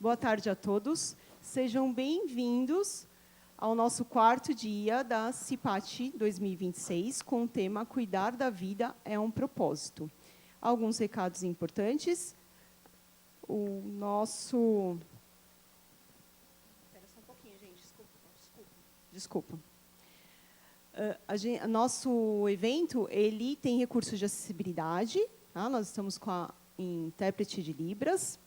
Boa tarde a todos. Sejam bem-vindos ao nosso quarto dia da CIPAT 2026, com o tema Cuidar da Vida é um Propósito. Alguns recados importantes. O nosso... Espera só um pouquinho, gente. Desculpa. Nosso evento ele tem recursos de acessibilidade. Tá? Nós estamos com a intérprete de Libras,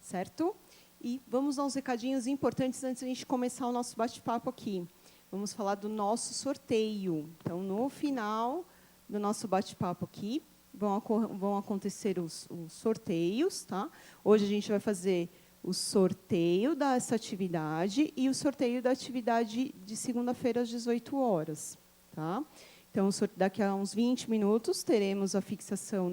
certo? E vamos aos recadinhos importantes antes de a gente começar o nosso bate-papo aqui. Vamos falar do nosso sorteio. Então, no final do nosso bate-papo aqui, vão acontecer os sorteios. Tá? Hoje a gente vai fazer o sorteio dessa atividade e o sorteio da atividade de segunda-feira às 18 horas. Tá? Então, daqui a uns 20 minutos, teremos a fixação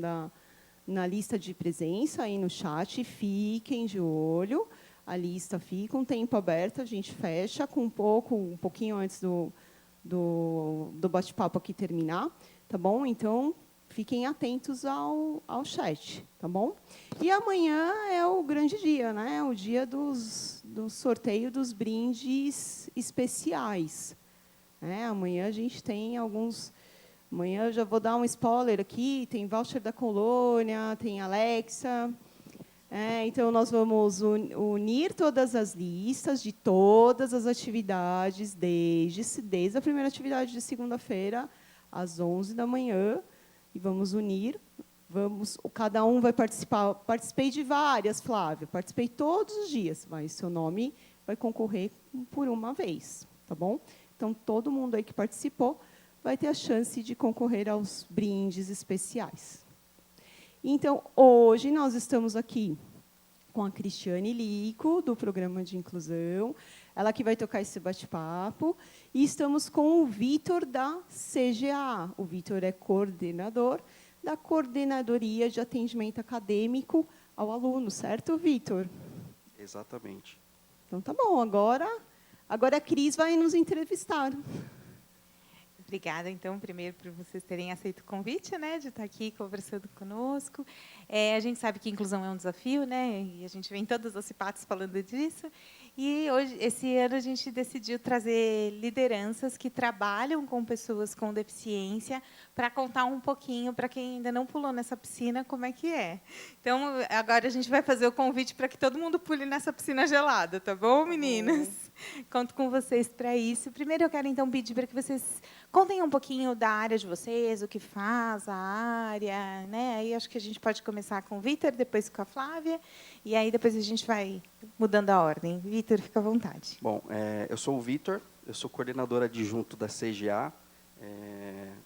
na lista de presença aí no chat. Fiquem de olho, a lista fica um tempo aberto, a gente fecha com um pouquinho antes do bate-papo aqui terminar, tá bom? Então, fiquem atentos ao chat, tá bom? E amanhã é o grande dia, né? O dia do sorteio dos brindes especiais. Amanhã a gente tem alguns... Amanhã eu já vou dar um spoiler aqui, tem voucher da Colônia, tem Alexa. Então, nós vamos unir todas as listas de todas as atividades, desde a primeira atividade de segunda-feira, às 11 da manhã, e vamos unir. Cada um vai participar. Participei de várias, Flávia, participei todos os dias, mas seu nome vai concorrer por uma vez, tá bom? Então, todo mundo aí que participou vai ter a chance de concorrer aos brindes especiais. Então, hoje nós estamos aqui com a Cristiane Lico, do Programa de Inclusão, ela que vai tocar esse bate-papo, e estamos com o Vitor, da CGA. O Vitor é coordenador da Coordenadoria de Atendimento Acadêmico ao Aluno, certo, Vitor? Exatamente. Então, tá bom. Agora a Cris vai nos entrevistar. Obrigada, então, primeiro, por vocês terem aceito o convite, né, de estar aqui conversando conosco. A gente sabe que inclusão é um desafio, né, e a gente vem em todas as CIPATs falando disso. E hoje, esse ano, a gente decidiu trazer lideranças que trabalham com pessoas com deficiência para contar um pouquinho, para quem ainda não pulou nessa piscina, como é que é. Então, agora a gente vai fazer o convite para que todo mundo pule nessa piscina gelada, tá bom, meninas? Conto com vocês para isso. Primeiro, eu quero, então, pedir para que vocês contem um pouquinho da área de vocês, o que faz a área, né? Aí acho que a gente pode começar com o Vitor, depois com a Flávia, e aí depois a gente vai mudando a ordem. Vitor, fica à vontade. Bom, eu sou o Vitor, eu sou coordenador adjunto da CGA.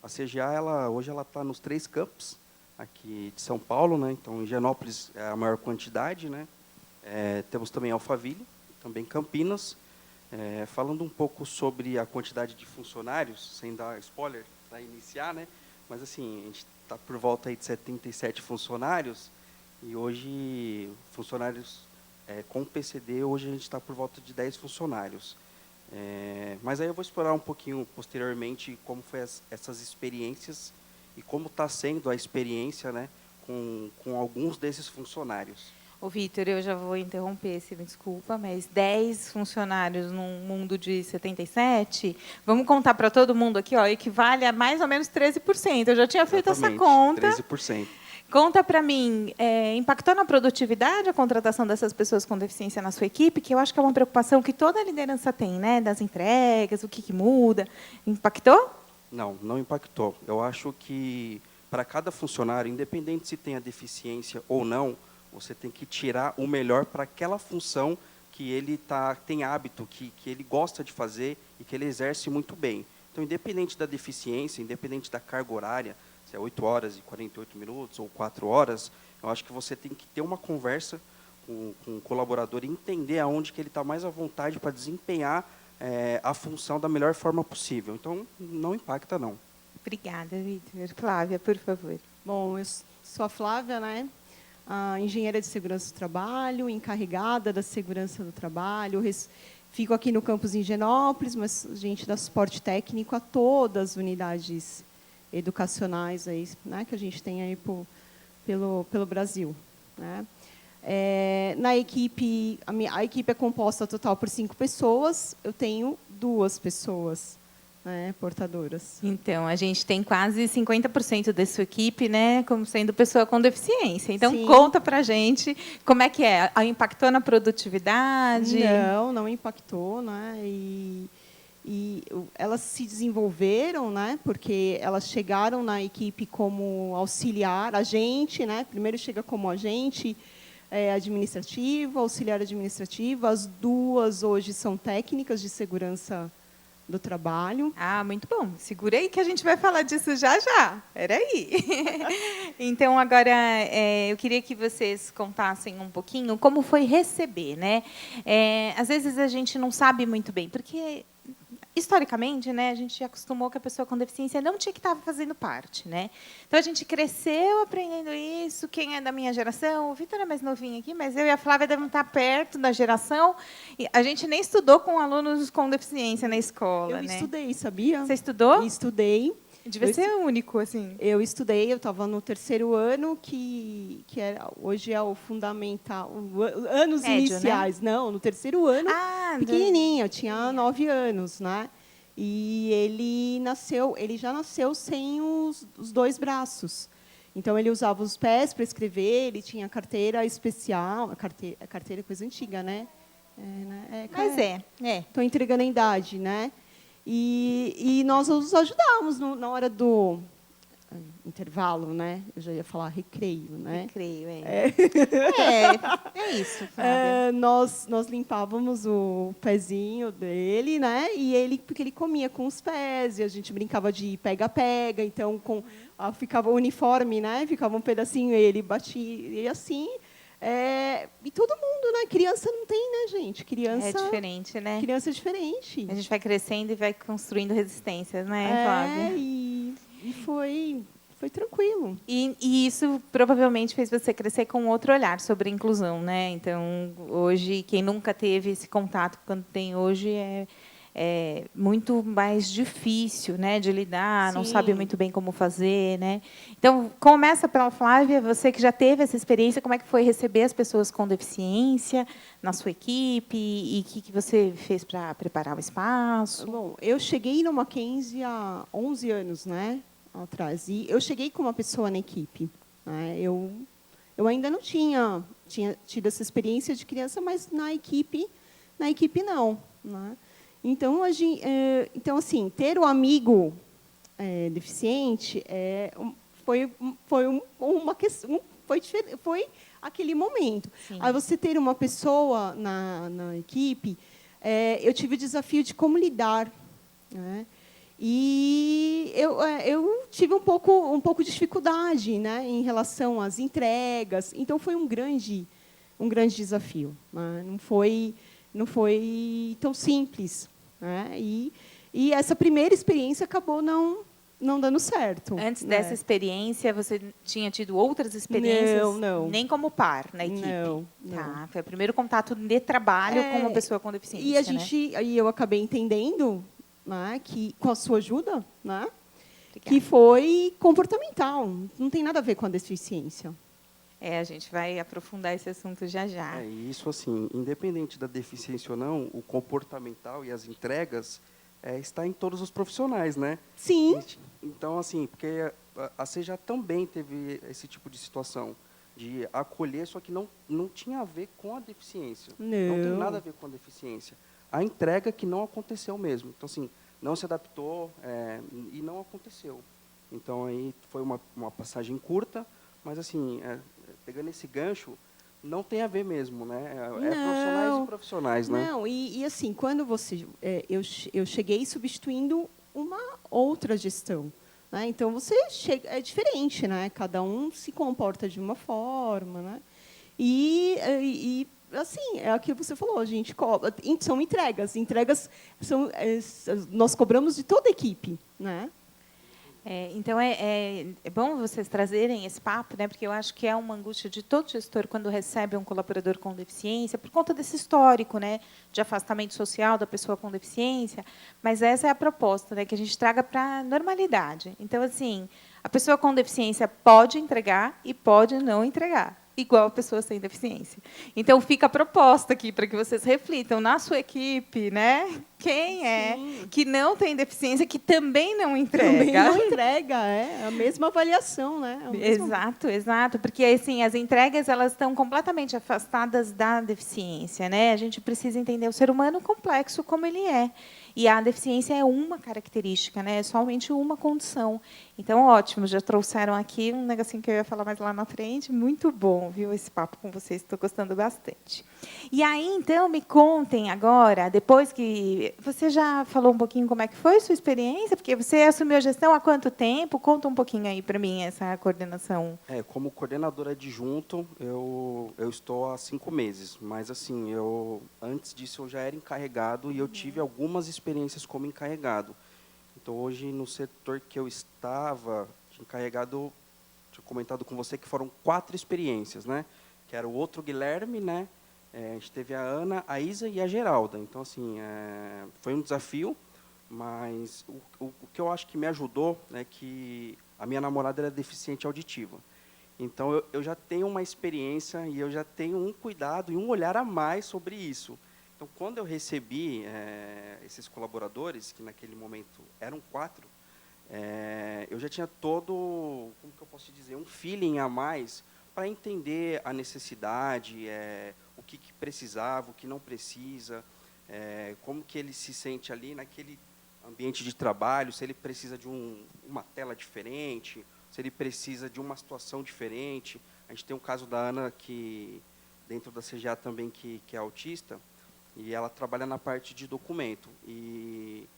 A CGA, hoje ela está nos 3 campos aqui de São Paulo, né? Então, em Higienópolis é a maior quantidade, né? Temos também Alphaville, também Campinas. Falando um pouco sobre a quantidade de funcionários, sem dar spoiler para iniciar, né? Mas assim, a gente está por volta aí de 77 funcionários, e hoje, funcionários com PCD, hoje a gente está por volta de 10 funcionários. Mas aí eu vou explorar um pouquinho posteriormente como foi essas experiências e como está sendo a experiência, né, com alguns desses funcionários. Ô, Vitor, eu já vou interromper, se me desculpa, mas 10 funcionários num mundo de 77, vamos contar para todo mundo aqui, ó, equivale a mais ou menos 13%. Eu já tinha feito essa conta. 13%. Conta para mim, impactou na produtividade a contratação dessas pessoas com deficiência na sua equipe, que eu acho que é uma preocupação que toda a liderança tem, né, das entregas, o que muda. Impactou? Não, não impactou. Eu acho que, para cada funcionário, independente se tem a deficiência ou não, você tem que tirar o melhor para aquela função que ele tem hábito, que ele gosta de fazer e que ele exerce muito bem. Então, independente da deficiência, independente da carga horária, se é 8 horas e 48 minutos ou 4 horas, eu acho que você tem que ter uma conversa com o colaborador e entender aonde que ele está mais à vontade para desempenhar a função da melhor forma possível. Então, não impacta, não. Obrigada, Vitor. Flávia, por favor. Bom, eu sou a Flávia, né? A engenheira de segurança do trabalho, encarregada da segurança do trabalho. Fico aqui no campus em Higienópolis, mas a gente dá suporte técnico a todas as unidades educacionais aí, né, que a gente tem aí pelo Brasil, né? Na equipe, a equipe é composta total por 5 pessoas, eu tenho 2 pessoas, né, portadoras. Então, a gente tem quase 50% da sua equipe, né, como sendo pessoa com deficiência. Então, Sim. conta para a gente como é que é. Impactou na produtividade? Não impactou, né? E elas se desenvolveram, né? Porque elas chegaram na equipe como auxiliar, agente, né? Primeiro chega como agente administrativo, auxiliar administrativo. As 2 hoje são técnicas de segurança do trabalho. Ah, muito bom. Segura aí que a gente vai falar disso já já. Peraí. Então, agora, eu queria que vocês contassem um pouquinho como foi receber, né? Às vezes a gente não sabe muito bem, porque historicamente, né, a gente acostumou que a pessoa com deficiência não tinha que estar fazendo parte, né? Então a gente cresceu aprendendo isso. Quem é da minha geração, o Vitor é mais novinho aqui, mas eu e a Flávia devemos estar perto da geração. E a gente nem estudou com alunos com deficiência na escola, Eu né? estudei, sabia? Você estudou? Estudei. Devia ser único, assim. Eu estudei, eu estava no 3º ano, hoje é o fundamental, anos Médio, iniciais. Né? Não, no 3º ano, pequenininho, eu tinha 9 anos, né? E ele já nasceu sem os 2 braços. Então, ele usava os pés para escrever, ele tinha carteira especial, a carteira é coisa antiga, né? Mas Estou entregando a idade, né? E nós os ajudávamos na hora do intervalo, né? Eu já ia falar recreio, né? Recreio, é isso, Flávia. Nós limpávamos o pezinho dele, né? Porque ele comia com os pés, e a gente brincava de pega-pega, então ficava o uniforme, né? Ficava um pedacinho, ele batia, e assim. E todo mundo, né? Criança não tem, né, gente? Criança É diferente, né? Criança é diferente. A gente vai crescendo e vai construindo resistências, né, Flávia? E foi tranquilo. E isso provavelmente fez você crescer com outro olhar sobre a inclusão, né? Então, hoje, quem nunca teve esse contato quando tem hoje é muito mais difícil, né, de lidar, não sabe muito bem como fazer, né? Então, começa pela Flávia, você que já teve essa experiência, como é que foi receber as pessoas com deficiência na sua equipe e o que você fez para preparar o espaço? Bom, eu cheguei no Mackenzie há 11 anos, né, atrás, e eu cheguei com uma pessoa na equipe. Né? Eu ainda não tinha tido essa experiência de criança, mas na equipe não, né? Então, assim, ter um amigo deficiente foi aquele momento. Sim. Aí você ter uma pessoa na equipe, eu tive o desafio de como lidar, né? E eu tive um pouco de dificuldade, né, em relação às entregas. Então foi um grande desafio, né? Não foi tão simples, né? E essa primeira experiência acabou não dando certo. Antes né? dessa experiência, você tinha tido outras experiências? Não. Nem como par na equipe? Não. Tá, foi o primeiro contato de trabalho com uma pessoa com deficiência. E eu acabei entendendo, né, que com a sua ajuda, né, Obrigada. que foi comportamental, não tem nada a ver com a deficiência. A gente vai aprofundar esse assunto já já. Isso, assim, independente da deficiência ou não, o comportamental e as entregas está em todos os profissionais, né? Sim. Então, assim, porque a CEJA também teve esse tipo de situação, de acolher, só que não tinha a ver com a deficiência. Não tem nada a ver com a deficiência. A entrega que não aconteceu mesmo. Então, assim, não se adaptou e não aconteceu. Então, aí foi uma passagem curta, mas, assim, pegando esse gancho, não tem a ver mesmo, né? Profissionais e profissionais, né? Não, e assim, quando eu cheguei substituindo uma outra gestão, né? Então é diferente, né? Cada um se comporta de uma forma, né? E assim, é aquilo que você falou, a gente cobra, são entregas são nós cobramos de toda a equipe, né? Então, é bom vocês trazerem esse papo, né, porque eu acho que é uma angústia de todo gestor quando recebe um colaborador com deficiência, por conta desse histórico, né, de afastamento social da pessoa com deficiência, mas essa é a proposta, né, que a gente traga para a normalidade. Então, assim, a pessoa com deficiência pode entregar e pode não entregar. igual a pessoas sem deficiência. Então, fica a proposta aqui para que vocês reflitam na sua equipe, né? Quem é que não tem deficiência, que também não entrega. Também não entrega, é a mesma avaliação, né? Exato, exato, porque assim, as entregas elas estão completamente afastadas da deficiência, né? A gente precisa entender o ser humano complexo como ele é. E a deficiência é uma característica, né? É somente uma condição. Então, ótimo, já trouxeram aqui um negocinho que eu ia falar mais lá na frente. Muito bom, viu, esse papo com vocês, estou gostando bastante. E aí, então, me contem agora, depois que... Você já falou um pouquinho como é que foi a sua experiência? Porque você assumiu a gestão há quanto tempo? Conta um pouquinho aí para mim, essa coordenação. Como coordenador adjunto, eu estou há 5 meses, mas assim, antes disso eu já era encarregado e eu tive algumas experiências como encarregado. Então, hoje, no setor que eu estava, encarregado, tinha comentado com você que foram 4 experiências, né? Que era o outro Guilherme, né? A gente teve a Ana, a Isa e a Geralda. Então, assim, foi um desafio, mas o que eu acho que me ajudou é que a minha namorada era deficiente auditiva. Então, eu já tenho uma experiência e eu já tenho um cuidado e um olhar a mais sobre isso. Então, quando eu recebi esses colaboradores, que naquele momento eram 4, eu já tinha todo, como que eu posso dizer, um feeling a mais para entender a necessidade, o que precisava, o que não precisa, como que ele se sente ali naquele ambiente de trabalho, se ele precisa de uma tela diferente, se ele precisa de uma situação diferente. A gente tem um caso da Ana, que dentro da CGA também, que é autista, e ela trabalha na parte de documento. E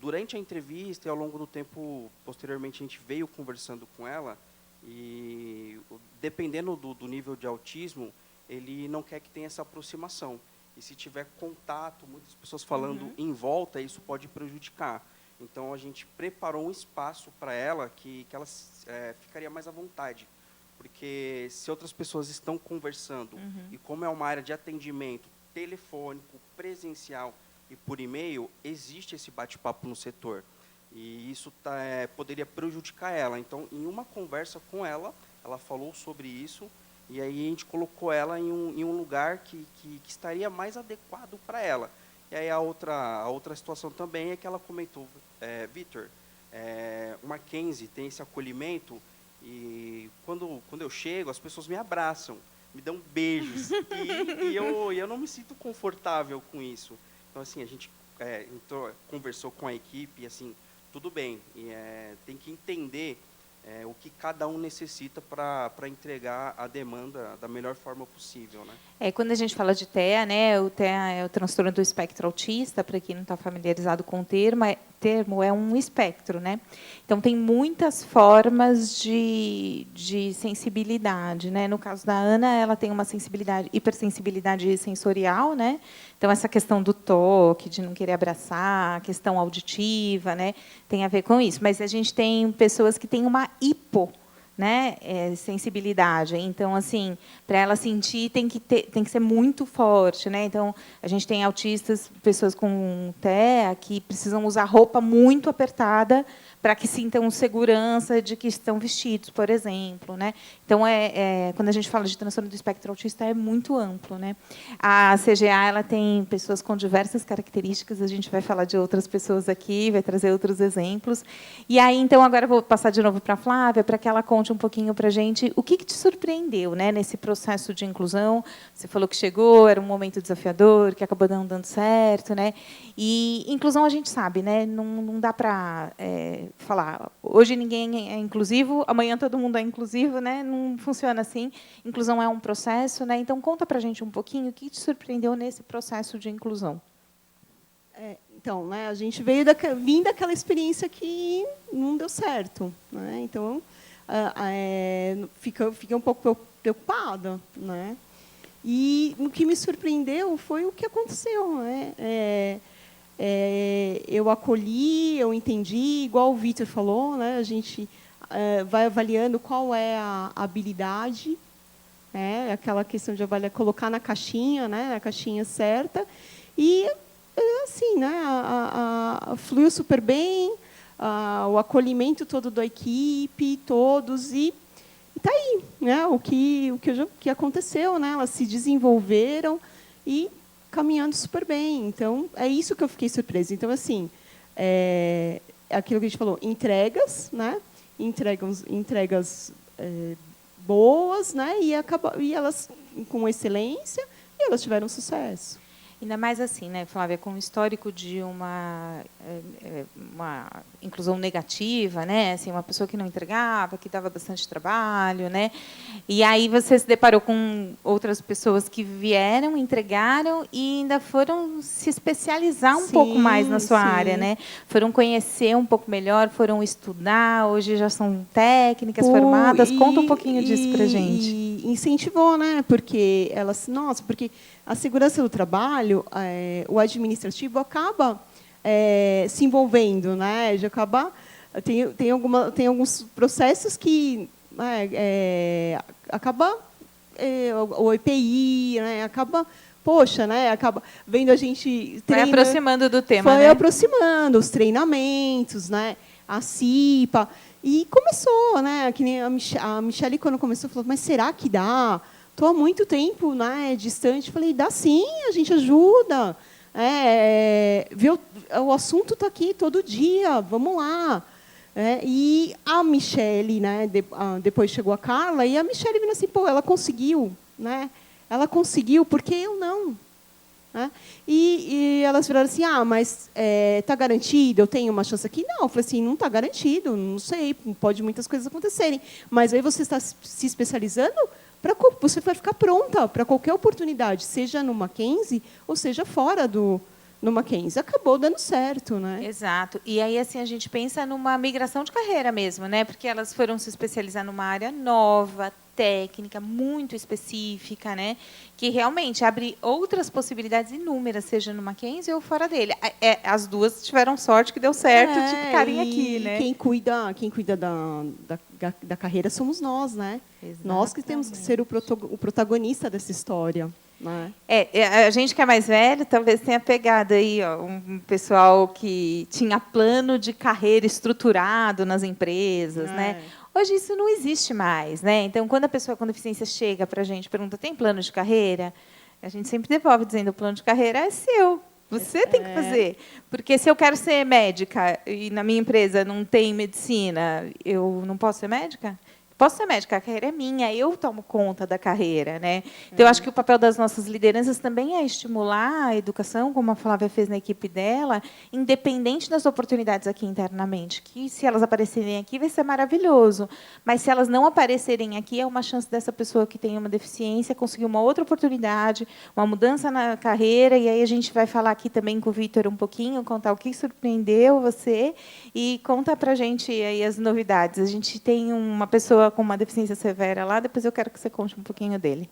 durante a entrevista e ao longo do tempo, posteriormente, a gente veio conversando com ela, e dependendo do nível de autismo, ele não quer que tenha essa aproximação. E se tiver contato, muitas pessoas falando em volta, isso pode prejudicar. Então, a gente preparou um espaço para ela que ela ficaria mais à vontade. Porque se outras pessoas estão conversando, e como é uma área de atendimento telefônico, presencial e por e-mail, existe esse bate-papo no setor. E isso poderia prejudicar ela. Então, em uma conversa com ela, ela falou sobre isso, e aí a gente colocou ela em um lugar que estaria mais adequado para ela. E aí a outra situação também é que ela comentou, Vitor, o Mackenzie tem esse acolhimento, e quando eu chego, as pessoas me abraçam, me dão beijos, e eu não me sinto confortável com isso. Então, assim, a gente conversou com a equipe, e assim, tudo bem, e, tem que entender o que cada um necessita para entregar a demanda da melhor forma possível, né? Quando a gente fala de TEA, né, o TEA é o transtorno do espectro autista, para quem não está familiarizado com o termo é um espectro, né? Então, tem muitas formas de sensibilidade, né? No caso da Ana, ela tem uma hipersensibilidade sensorial, né? Então, essa questão do toque, de não querer abraçar, a questão auditiva, né? Tem a ver com isso. Mas a gente tem pessoas que têm uma sensibilidade. Então, assim, para ela sentir, tem que ser muito forte, né? Então, a gente tem autistas, pessoas com TEA, que precisam usar roupa muito apertada para que sintam segurança de que estão vestidos, por exemplo, né? Então, quando a gente fala de transtorno do espectro autista, é muito amplo, né? A CGA ela tem pessoas com diversas características, a gente vai falar de outras pessoas aqui, vai trazer outros exemplos. E aí, então, agora eu vou passar de novo para a Flávia, para que ela conte um pouquinho para a gente o que te surpreendeu, né, nesse processo de inclusão. Você falou que chegou, era um momento desafiador, que acabou não dando certo, né? E inclusão a gente sabe, né? Não dá para falar, hoje ninguém é inclusivo, amanhã todo mundo é inclusivo, né? Não funciona assim. Inclusão é um processo, né? Então, conta para a gente um pouquinho o que te surpreendeu nesse processo de inclusão. Então, né, a gente vim daquela experiência que não deu certo, né? Então, fiquei um pouco preocupada, né? E o que me surpreendeu foi o que aconteceu, né? Eu acolhi, eu entendi, igual o Vitor falou, né? A gente vai avaliando qual é a habilidade, né? Aquela questão de avaliar, colocar na caixinha, né? Na caixinha certa, e assim, né? Fluiu super bem, o acolhimento todo da equipe, todos, e está aí, né? O que aconteceu, né? Elas se desenvolveram e caminhando super bem. Então, é isso que eu fiquei surpresa. Então, assim, aquilo que a gente falou, entregas, né? Entregas boas, né? E elas com excelência, e elas tiveram sucesso. Ainda mais assim, né, Flávia, com o histórico de uma inclusão negativa, né, assim, uma pessoa que não entregava, que dava bastante trabalho, né, e aí você se deparou com outras pessoas que vieram, entregaram e ainda foram se especializar um pouco mais na sua área, né, foram conhecer um pouco melhor, foram estudar, hoje já são técnicas formadas. Conta um pouquinho disso para a gente. E incentivou, né, porque porque a segurança do trabalho, o administrativo acaba se envolvendo, né? Já acaba tem alguns processos que acaba o EPI, né? Acaba né? Acaba vendo a gente vai aproximando do tema, foi né? aproximando os treinamentos, né? A CIPA e começou, né? Que nem a Michele quando começou falou, mas será que dá? Estou há muito tempo, né, distante. Falei, dá sim, a gente ajuda. O assunto está aqui todo dia, vamos lá. E a Michele, né, depois chegou a Carla, e a Michele vindo assim, pô, ela conseguiu, né? Ela conseguiu, por que eu não? Né? E elas viraram assim, mas está garantido, eu tenho uma chance aqui? Não, eu falei assim, não está garantido, não sei, pode muitas coisas acontecerem. Mas aí você está se especializando, você vai ficar pronta para qualquer oportunidade, seja no Mackenzie ou seja fora no Mackenzie. Acabou dando certo, né? Exato. E aí assim a gente pensa numa migração de carreira mesmo, né? Porque elas foram se especializar numa área nova, técnica, muito específica, né? Que realmente abre outras possibilidades inúmeras, seja no Mackenzie ou fora dele. As duas tiveram sorte que deu certo de ficarem aqui, né? Quem cuida da carreira somos nós, né? Exatamente. Nós que temos que ser o protagonista dessa história. Né? A gente que é mais velho talvez tenha pegado aí um pessoal que tinha plano de carreira estruturado nas empresas, né? Hoje isso não existe mais, né? Então, quando a pessoa com deficiência chega para a gente e pergunta, tem plano de carreira? A gente sempre devolve dizendo, o plano de carreira é seu. Você tem que fazer. Porque se eu quero ser médica e na minha empresa não tem medicina, eu não posso ser médica? Posso ser médica, a carreira é minha, eu tomo conta da carreira, né? Então, eu acho que o papel das nossas lideranças também é estimular a educação, como a Flávia fez na equipe dela, independente das oportunidades aqui internamente, que se elas aparecerem aqui vai ser maravilhoso, mas se elas não aparecerem aqui, é uma chance dessa pessoa que tem uma deficiência conseguir uma outra oportunidade, uma mudança na carreira, e aí a gente vai falar aqui também com o Vitor um pouquinho, contar o que surpreendeu você, e conta para a gente aí as novidades. A gente tem uma pessoa com uma deficiência severa lá, depois eu quero que você conte um pouquinho dele.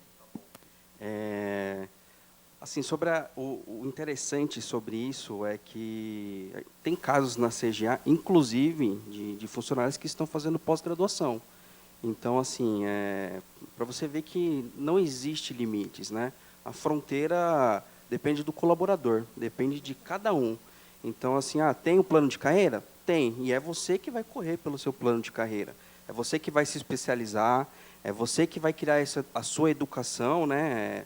Assim, sobre o interessante sobre isso é que tem casos na CGA, inclusive, de funcionários que estão fazendo pós-graduação. Então, assim, para você ver que não existe limites, né? A fronteira depende do colaborador, depende de cada um. Então, assim, tem um plano de carreira? Tem, e é você que vai correr pelo seu plano de carreira. É você que vai se especializar, é você que vai criar a sua educação, né,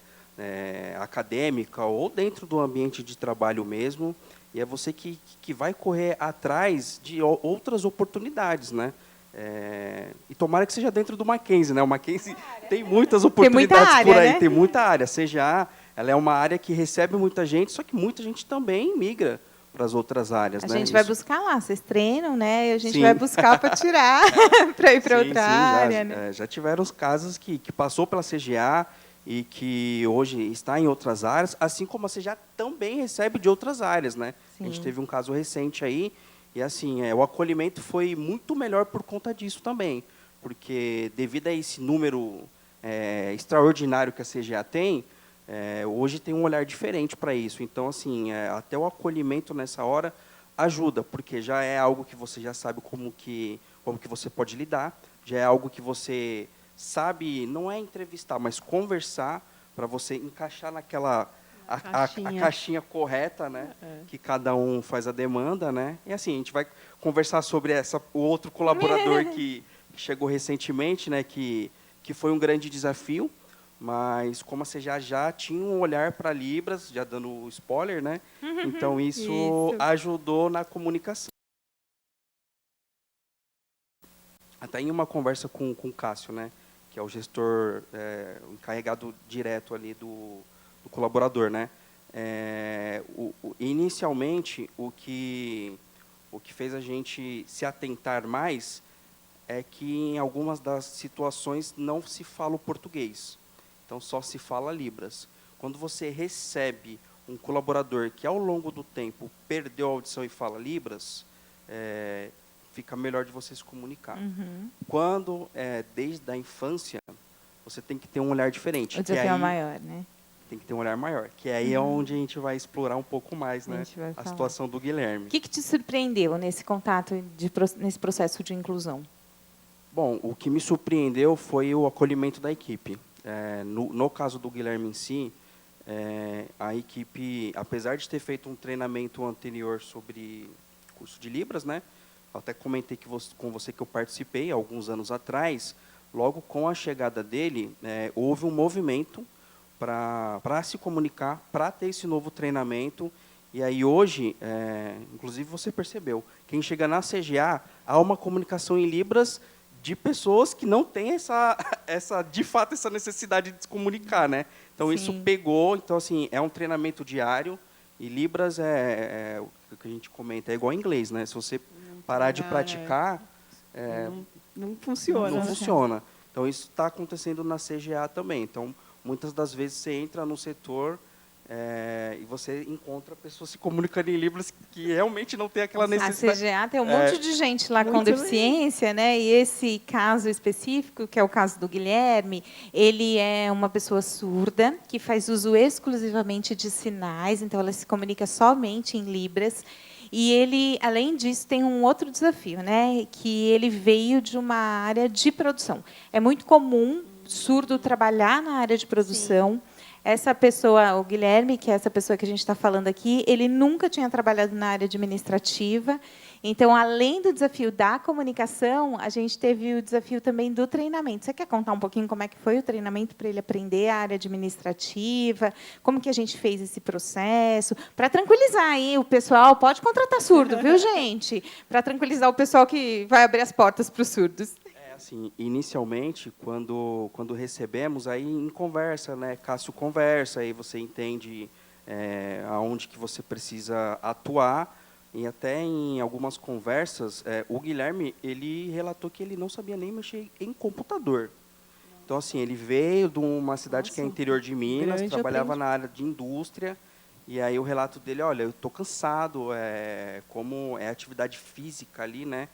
acadêmica ou dentro do ambiente de trabalho mesmo, e é você que vai correr atrás de outras oportunidades, né? E tomara que seja dentro do Mackenzie, né? O Mackenzie tem muitas oportunidades área, por aí, né? tem muita área. A CGA, ela é uma área que recebe muita gente, só que muita gente também migra para as outras áreas. A né? gente vai buscar lá, vocês treinam, né? E a gente Sim. vai buscar para tirar, para ir para outra área. Né? Já tiveram os casos que passou pela CGA e que hoje está em outras áreas, assim como a CGA também recebe de outras áreas. Né? A gente teve um caso recente aí, e assim, o acolhimento foi muito melhor por conta disso também, porque devido a esse número extraordinário que a CGA tem, hoje tem um olhar diferente para isso. Então, assim, até o acolhimento nessa hora ajuda, porque já é algo que você já sabe como que você pode lidar, já é algo que você sabe, não é entrevistar, mas conversar para você encaixar naquela a caixinha correta, né? Que cada um faz a demanda, né? E assim, a gente vai conversar sobre o outro colaborador que chegou recentemente, né, que foi um grande desafio, mas como a CGA já tinha um olhar para Libras, já dando spoiler, né? Então isso ajudou na comunicação. Até em uma conversa com o Cássio, né, que é o gestor, o encarregado direto ali do colaborador, né? Inicialmente, o que fez a gente se atentar mais é que em algumas das situações não se fala o português, então só se fala Libras. Quando você recebe um colaborador que, ao longo do tempo, perdeu a audição e fala Libras, fica melhor de você se comunicar. Quando, desde a infância, você tem que ter um olhar diferente. O desafio é maior, né? Tem que ter um olhar maior, que aí é onde a gente vai explorar um pouco mais, né, a situação do Guilherme. O que te surpreendeu nesse contato, nesse processo de inclusão? Bom, o que me surpreendeu foi o acolhimento da equipe. No caso do Guilherme em si, a equipe, apesar de ter feito um treinamento anterior sobre curso de Libras, né, até comentei com você que eu participei alguns anos atrás, logo com a chegada dele, houve um movimento para se comunicar, para ter esse novo treinamento. E aí hoje, inclusive você percebeu, quem chega na CGA, há uma comunicação em Libras de pessoas que não têm de fato essa necessidade de se comunicar, né? Então, isso pegou. Então, assim, é um treinamento diário, e Libras o que a gente comenta, é igual inglês, né? Se você parar de praticar, não funciona. Não funciona. Então, isso está acontecendo na CGA também. Então, muitas das vezes você entra no setor e você encontra pessoas se comunicando em Libras que realmente não tem aquela necessidade. A CGA tem um monte de gente lá com deficiência, né? E esse caso específico, que é o caso do Guilherme, ele é uma pessoa surda que faz uso exclusivamente de sinais, então ela se comunica somente em Libras. E ele, além disso, tem um outro desafio, né? Que ele veio de uma área de produção. É muito comum surdo trabalhar na área de produção. Sim. Essa pessoa, o Guilherme, que é essa pessoa que a gente está falando aqui, ele nunca tinha trabalhado na área administrativa. Então, além do desafio da comunicação, a gente teve o desafio também do treinamento. Você quer contar um pouquinho como é que foi o treinamento para ele aprender a área administrativa? Como que a gente fez esse processo? Para tranquilizar aí o pessoal, pode contratar surdo, viu, gente? Para tranquilizar o pessoal que vai abrir as portas para os surdos. Assim, inicialmente, quando recebemos, aí em conversa, né? Cássio conversa, aí você entende aonde que você precisa atuar, e até em algumas conversas, o Guilherme, ele relatou que ele não sabia nem mexer em computador. Então, assim, ele veio de uma cidade que é interior de Minas, trabalhava na área de indústria, e aí o relato dele, olha, eu estou cansado, como é atividade física ali, né?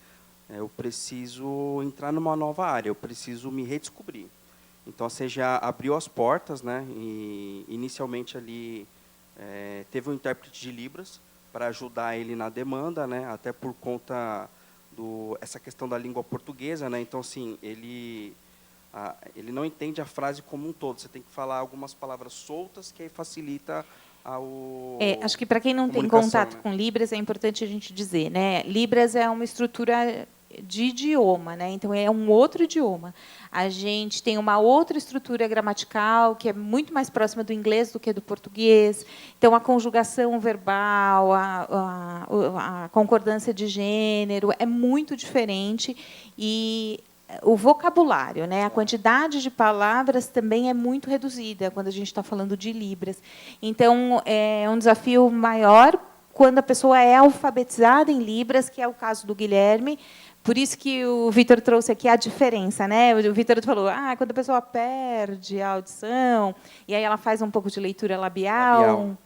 Eu preciso entrar numa nova área, eu preciso me redescobrir. Então, a CGA abriu as portas, né? E inicialmente ali teve um intérprete de Libras para ajudar ele na demanda, né? Até por conta essa questão da língua portuguesa, né? Então, assim, ele não entende a frase como um todo. Você tem que falar algumas palavras soltas que aí facilita acho que para quem não tem contato, né, com Libras, é importante a gente dizer, né? Libras é uma estrutura de idioma, né? Então é um outro idioma. A gente tem uma outra estrutura gramatical que é muito mais próxima do inglês do que do português. Então a conjugação verbal, a concordância de gênero é muito diferente, e o vocabulário, né, a quantidade de palavras também é muito reduzida quando a gente está falando de Libras. Então, é um desafio maior quando a pessoa é alfabetizada em Libras, que é o caso do Guilherme. Por isso que o Vitor trouxe aqui a diferença, né? O Vitor falou, quando a pessoa perde a audição, e aí ela faz um pouco de leitura labial.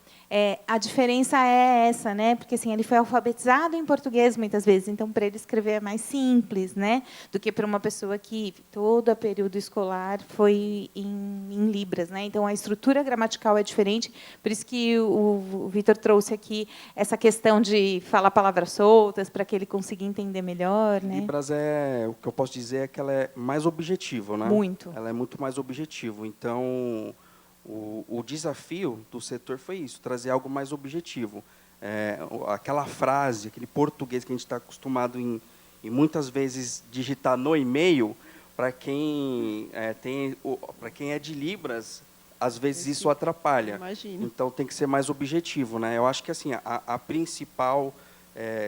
A diferença é essa, né? Porque assim, ele foi alfabetizado em português muitas vezes, então para ele escrever é mais simples, né? Do que para uma pessoa que todo o período escolar foi em Libras, né? Então a estrutura gramatical é diferente, por isso que o Vitor trouxe aqui essa questão de falar palavras soltas para que ele consiga entender melhor, né? Libras o que eu posso dizer é que ela é mais objetiva, né? Muito. Ela é muito mais objetivo. Então, o desafio do setor foi isso, trazer algo mais objetivo. Aquela frase, aquele português que a gente está acostumado em E muitas vezes digitar no e-mail, para quem para quem é de Libras, às vezes isso atrapalha. Imagino. Então tem que ser mais objetivo, né? Eu acho que assim a principal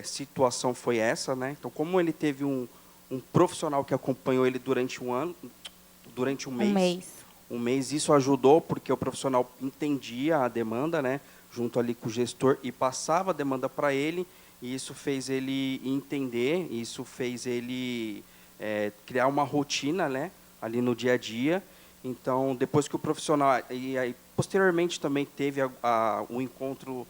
situação foi essa, né? Então como ele teve um profissional que acompanhou ele durante um ano, durante um mês, isso ajudou porque o profissional entendia a demanda, né? Junto ali com o gestor e passava a demanda para ele. E isso fez ele entender, isso fez ele criar uma rotina, né, ali no dia a dia. Então, depois que o profissional... E aí, posteriormente, também teve um encontro,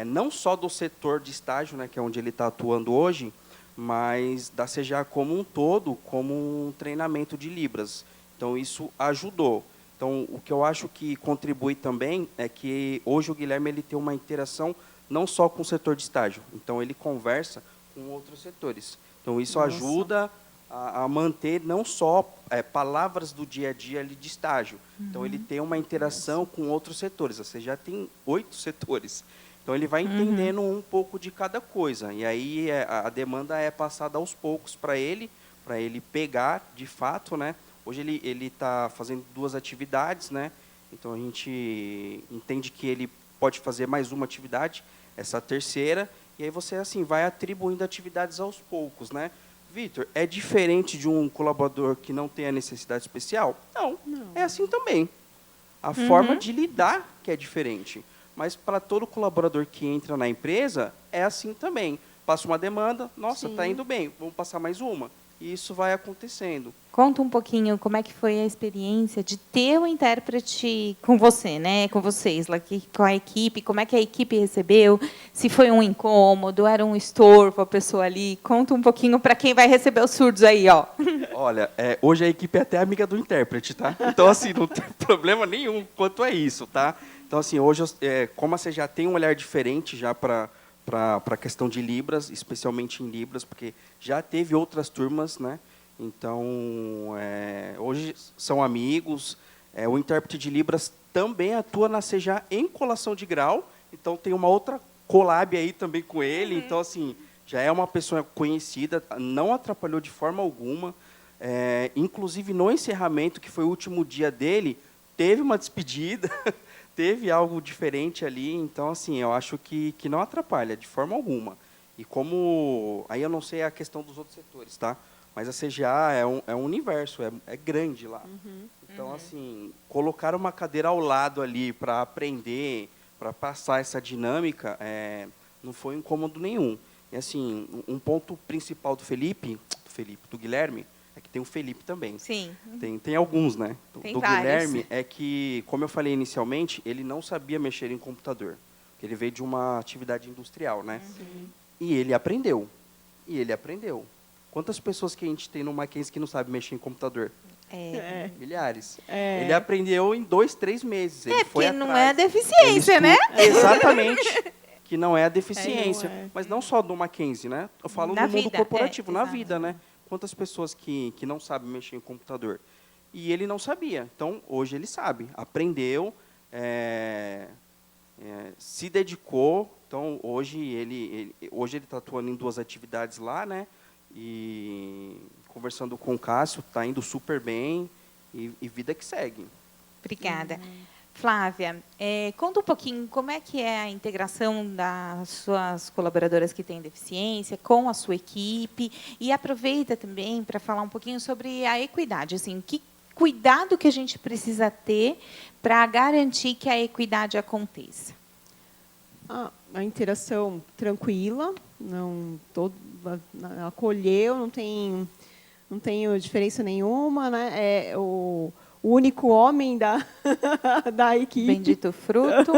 não só do setor de estágio, né, que é onde ele está atuando hoje, mas da CGA como um todo, como um treinamento de Libras. Então, isso ajudou. Então, o que eu acho que contribui também é que hoje o Guilherme ele tem uma interação não só com o setor de estágio, então ele conversa com outros setores. Então isso ajuda a manter não só palavras do dia a dia ali de estágio. Então ele tem uma interação com outros setores. Você já tem 8 setores. Então ele vai entendendo um pouco de cada coisa. E aí a demanda é passada aos poucos para ele pegar de fato, né? Hoje ele está fazendo 2 atividades, né? Então a gente entende que ele pode fazer mais uma atividade, essa terceira, e aí você assim vai atribuindo atividades aos poucos, né? Vitor, é diferente de um colaborador que não tem a necessidade especial? Não. É assim também. A forma de lidar que é diferente. Mas para todo colaborador que entra na empresa, é assim também. Passa uma demanda, nossa, está indo bem, vamos passar mais uma. E isso vai acontecendo. Conta um pouquinho como é que foi a experiência de ter o intérprete com você, né? Com vocês, lá, com a equipe. Como é que a equipe recebeu? Se foi um incômodo, era um estorvo a pessoa ali? Conta um pouquinho para quem vai receber os surdos aí, ó. Olha, hoje a equipe é até amiga do intérprete, tá? Então, assim, não tem problema nenhum quanto a isso, tá? Então, assim, hoje, como você já tem um olhar diferente já para a questão de Libras, especialmente em Libras, porque já teve outras turmas, né? Então, hoje são amigos. O intérprete de Libras também atua na CGA em colação de grau, então tem uma outra collab aí também com ele. Então, assim, já é uma pessoa conhecida, não atrapalhou de forma alguma. Inclusive, no encerramento, que foi o último dia dele, teve uma despedida, teve algo diferente ali. Então, assim, eu acho que não atrapalha de forma alguma. E como... Aí eu não sei a questão dos outros setores, tá? Mas a CGA é um universo, é grande lá. Então, assim, colocar uma cadeira ao lado ali para aprender, para passar essa dinâmica, não foi incômodo nenhum. E, assim, um ponto principal do Guilherme, é que tem o Felipe também. Sim. Tem alguns, né? Tem do vários. Guilherme é que, como eu falei inicialmente, ele não sabia mexer em computador. Porque ele veio de uma atividade industrial, né? E ele aprendeu. Quantas pessoas que a gente tem no Mackenzie que não sabe mexer em computador? Milhares. Ele aprendeu em 2, 3 meses. Ele foi porque não atrás, é a deficiência, né? Exatamente. Que não é a deficiência. não é. Mas não só do Mackenzie, né? Eu falo Na no mundo vida, corporativo, na exato. vida, né? Quantas pessoas que não sabem mexer em computador? E ele não sabia. Então, hoje ele sabe. Aprendeu, se dedicou. Então, hoje ele está atuando em 2 atividades lá, né? E conversando com o Cássio, está indo super bem. E vida que segue. Obrigada. Flávia, conta um pouquinho como é que é a integração das suas colaboradoras que têm deficiência com a sua equipe e aproveita também para falar um pouquinho sobre a equidade, assim, que cuidado que a gente precisa ter para garantir que a equidade aconteça. A interação tranquila, acolheu, não tem diferença nenhuma, né? O único homem da equipe. Bendito fruto.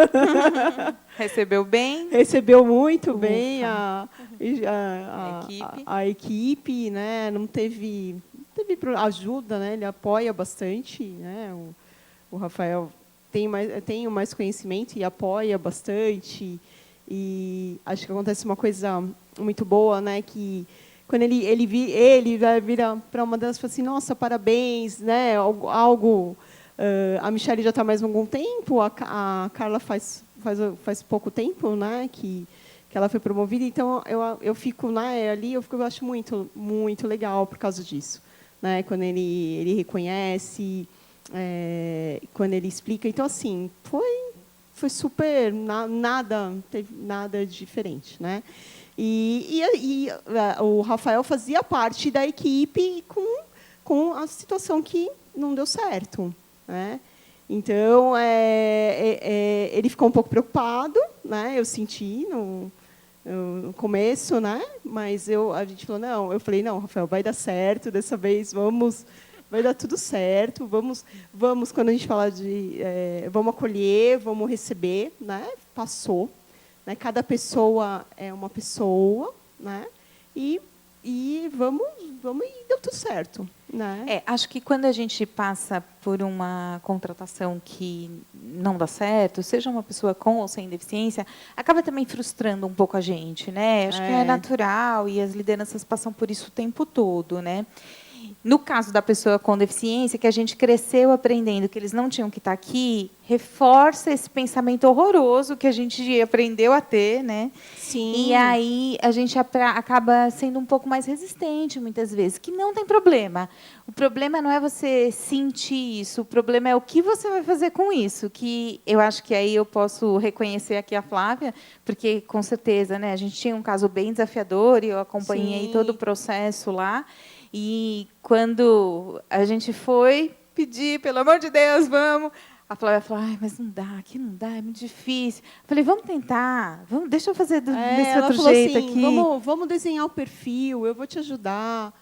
Recebeu bem. Recebeu muito bem equipe. a equipe, né? Não teve ajuda, né? Ele apoia bastante, né? O Rafael tem mais conhecimento e apoia bastante. E acho que acontece uma coisa muito boa, né? Que quando ele vira para uma delas e fala assim, nossa, parabéns, né? A Michelle já está mais algum tempo, a Carla faz pouco tempo, né? Que que ela foi promovida. Então, eu fico, né, ali, eu acho muito, muito legal por causa disso, né? Quando ele reconhece, quando ele explica. Então, assim, foi super, nada, teve nada diferente, né? O Rafael fazia parte da equipe com a situação que não deu certo, né? Então, ele ficou um pouco preocupado, né? Eu senti no começo, né? Mas a gente falou, não. Eu falei, não, Rafael, vai dar certo, dessa vez vai dar tudo certo, vamos quando a gente fala vamos acolher, vamos receber, né? Passou, né? Cada pessoa é uma pessoa, né? E vamos e deu tudo certo, né? Acho que quando a gente passa por uma contratação que não dá certo, seja uma pessoa com ou sem deficiência, acaba também frustrando um pouco a gente, né? Acho que é natural e as lideranças passam por isso o tempo todo, né? No caso da pessoa com deficiência, que a gente cresceu aprendendo que eles não tinham que estar aqui, reforça esse pensamento horroroso que a gente aprendeu a ter, né? Sim. E aí a gente acaba sendo um pouco mais resistente, muitas vezes, que não tem problema. O problema não é você sentir isso, o problema é o que você vai fazer com isso, que eu acho que aí eu posso reconhecer aqui a Flávia, porque, com certeza, né, a gente tinha um caso bem desafiador e eu acompanhei todo o processo lá. E quando a gente foi pedir, pelo amor de Deus, vamos, a Flávia falou, mas não dá, aqui não dá, é muito difícil. Eu falei, vamos tentar, deixa eu fazer desse outro jeito assim, aqui. Vamos desenhar o perfil, eu vou te ajudar,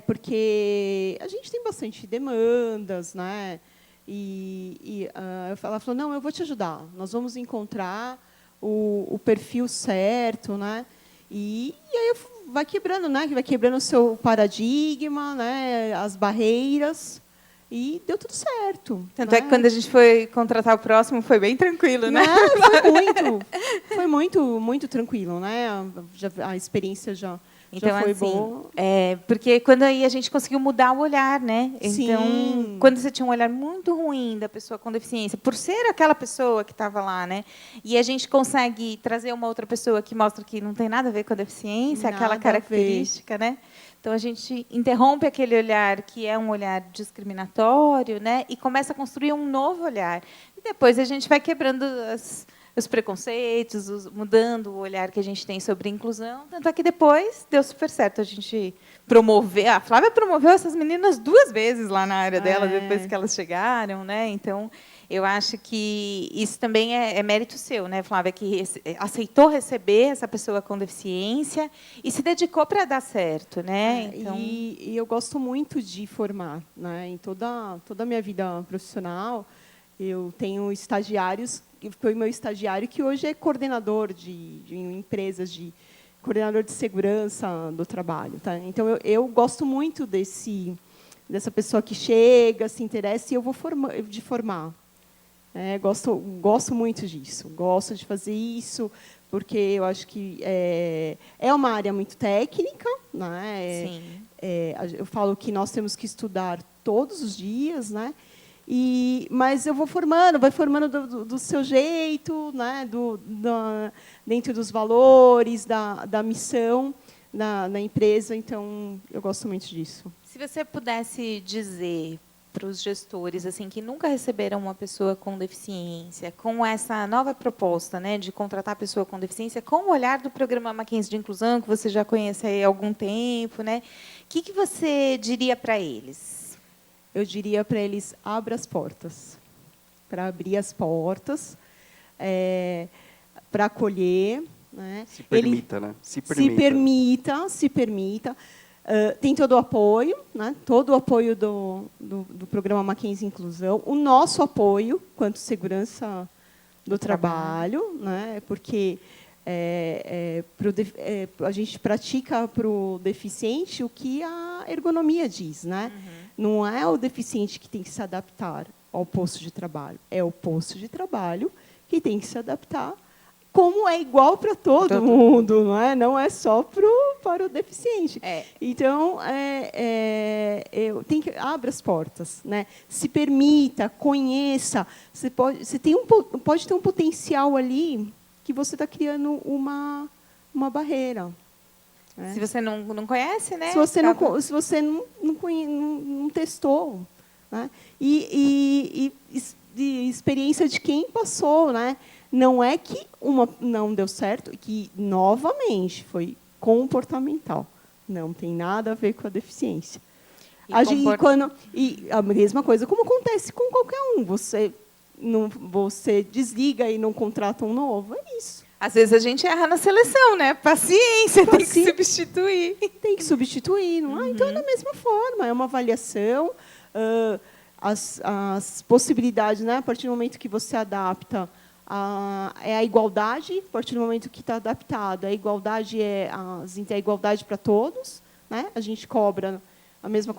porque a gente tem bastante demandas, né? Ela falou, não, eu vou te ajudar, nós vamos encontrar o perfil certo, né? E aí vai quebrando, né? Vai quebrando o seu paradigma, né? As barreiras, e deu tudo certo. Tanto é que quando a gente foi contratar o próximo, foi bem tranquilo, né? Foi muito tranquilo, né? A experiência já foi assim, boa. Porque quando aí a gente conseguiu mudar o olhar, né? Sim. Então, quando você tinha um olhar muito ruim da pessoa com deficiência, por ser aquela pessoa que estava lá, né? E a gente consegue trazer uma outra pessoa que mostra que não tem nada a ver com a deficiência, aquela característica, né? Então, a gente interrompe aquele olhar que é um olhar discriminatório, né? E começa a construir um novo olhar. E depois a gente vai quebrando os preconceitos, mudando o olhar que a gente tem sobre a inclusão. Tanto é que depois deu super certo. A gente a Flávia promoveu essas meninas 2 vezes lá na área dela, depois que elas chegaram, né? Então, eu acho que isso também é mérito seu, né, Flávia, que aceitou receber essa pessoa com deficiência e se dedicou para dar certo, né? Então... E eu gosto muito de formar, né? Em toda a minha vida profissional, eu tenho estagiários, foi meu estagiário que hoje é coordenador de empresas, coordenador de segurança do trabalho, tá? Então eu gosto muito dessa pessoa que chega, se interessa, e eu vou formar. Gosto muito disso, gosto de fazer isso, porque eu acho que é uma área muito técnica, né? Sim. Eu falo que nós temos que estudar todos os dias, né? Mas eu vai formando do seu jeito, né? Dentro dos valores, da missão na empresa. Então, eu gosto muito disso. Se você pudesse dizer para os gestores assim que nunca receberam uma pessoa com deficiência, com essa nova proposta, né, de contratar pessoa com deficiência, com o olhar do programa Mackenzie de Inclusão, que você já conhece há algum tempo, né, o que você diria para eles? Eu diria para eles, abra as portas. Para abrir as portas, para acolher. Né? Se permita, né? Se permita. Tem todo o apoio, né? Todo o apoio do programa Mackenzie Inclusão, o nosso apoio quanto segurança do trabalho, né? Porque a gente pratica para o deficiente o que a ergonomia diz, né? Não é o deficiente que tem que se adaptar ao posto de trabalho, é o posto de trabalho que tem que se adaptar, como é igual para todo mundo, não é? Não é só para o deficiente. Então, abra as portas, né? Se permita, conheça. Você pode ter um potencial ali que você está criando uma barreira. Né? Se você não conhece, né? Se você não testou. Né? E experiência de quem passou. Né? Não é que uma não deu certo, que, novamente, foi comportamental. Não tem nada a ver com a deficiência. E a mesma coisa como acontece com qualquer um. Você desliga e não contrata um novo. É isso. Às vezes a gente erra na seleção, né? Paciência, tem que substituir. Tem que substituir. Não? Então, é da mesma forma. É uma avaliação. As possibilidades, né? A partir do momento que você adapta, é a igualdade. A partir do momento que está adaptado, a igualdade a igualdade para todos. Né? A gente cobra a mesma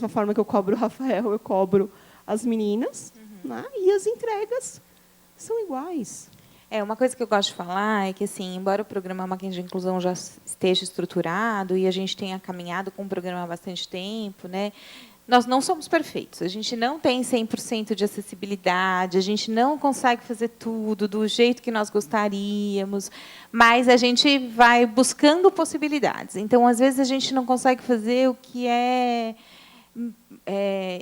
forma que eu cobro o Rafael, eu cobro as meninas. Né? E as entregas são iguais. Uma coisa que eu gosto de falar é que, assim, embora o programa Mackenzie de Inclusão já esteja estruturado e a gente tenha caminhado com o programa há bastante tempo, né, nós não somos perfeitos. A gente não tem 100% de acessibilidade, a gente não consegue fazer tudo do jeito que nós gostaríamos, mas a gente vai buscando possibilidades. Então, às vezes, a gente não consegue fazer o que é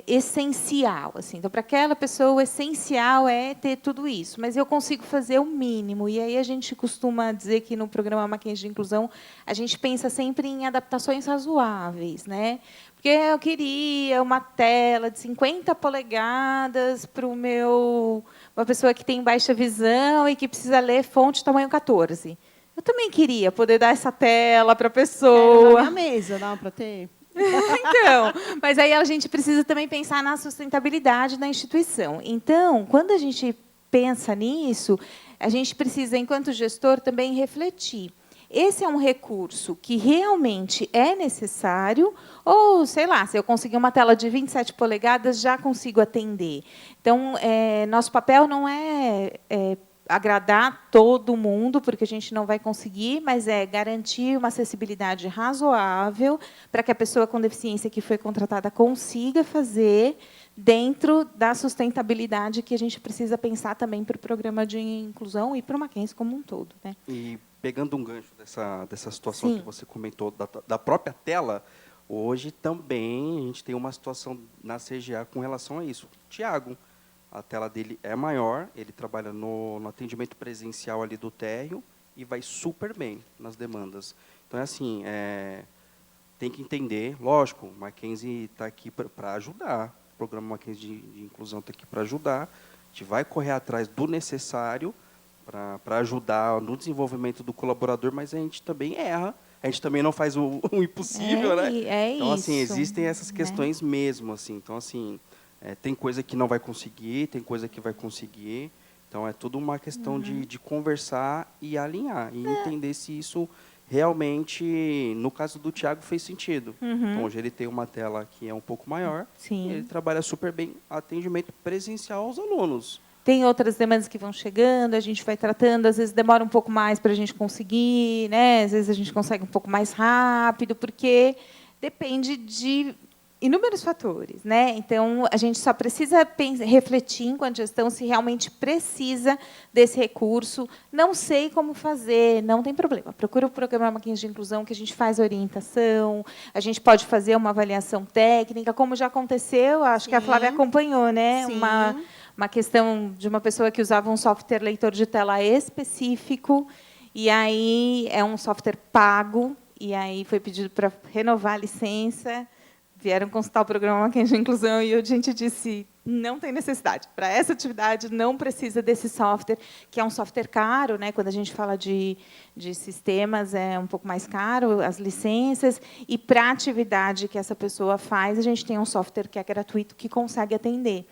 essencial. Assim. Então, para aquela pessoa, o essencial é ter tudo isso, mas eu consigo fazer o mínimo. E aí a gente costuma dizer que no programa Mackenzie de Inclusão a gente pensa sempre em adaptações razoáveis, né? Porque eu queria uma tela de 50 polegadas para uma pessoa que tem baixa visão e que precisa ler fonte tamanho 14. Eu também queria poder dar essa tela para a pessoa. Na minha mesa, dá para ter? Então, mas aí a gente precisa também pensar na sustentabilidade da instituição. Então, quando a gente pensa nisso, a gente precisa, enquanto gestor, também refletir. Esse é um recurso que realmente é necessário, ou, sei lá, se eu conseguir uma tela de 27 polegadas, já consigo atender. Então, nosso papel não é agradar todo mundo, porque a gente não vai conseguir, mas é garantir uma acessibilidade razoável para que a pessoa com deficiência que foi contratada consiga fazer dentro da sustentabilidade que a gente precisa pensar também para o programa de inclusão e para o Mackenzie como um todo. Né? E pegando um gancho dessa situação Sim. que você comentou, da própria tela, hoje também a gente tem uma situação na CGA com relação a isso. Tiago, a tela dele é maior, ele trabalha no atendimento presencial ali do térreo e vai super bem nas demandas. Então, é assim, tem que entender, lógico, o Mackenzie está aqui para ajudar, o programa Mackenzie de Inclusão está aqui para ajudar, a gente vai correr atrás do necessário para ajudar no desenvolvimento do colaborador, mas a gente também erra, a gente também não faz o impossível, né? Então, assim, existem essas questões mesmo, assim, então, assim... tem coisa que não vai conseguir, tem coisa que vai conseguir. Então, é tudo uma questão de conversar e alinhar. E entender se isso realmente, no caso do Tiago, fez sentido. Então, hoje ele tem uma tela que é um pouco maior. Sim. E ele trabalha super bem atendimento presencial aos alunos. Tem outras demandas que vão chegando, a gente vai tratando, às vezes demora um pouco mais para a gente conseguir, né? Às vezes a gente consegue um pouco mais rápido, porque depende de inúmeros fatores, né? Então, a gente só precisa refletir enquanto gestão se realmente precisa desse recurso. Não sei como fazer, não tem problema. Procura o programa Mackenzie de Inclusão, que a gente faz orientação, a gente pode fazer uma avaliação técnica, como já aconteceu, acho que a Flávia acompanhou, né? Sim. Uma questão de uma pessoa que usava um software leitor de tela específico, e aí é um software pago, e aí foi pedido para renovar a licença. Vieram consultar o programa Mackenzie de Inclusão e a gente disse, não tem necessidade. Para essa atividade, não precisa desse software, que é um software caro, né? Quando a gente fala de sistemas, é um pouco mais caro, as licenças. E, para a atividade que essa pessoa faz, a gente tem um software que é gratuito, que consegue atender.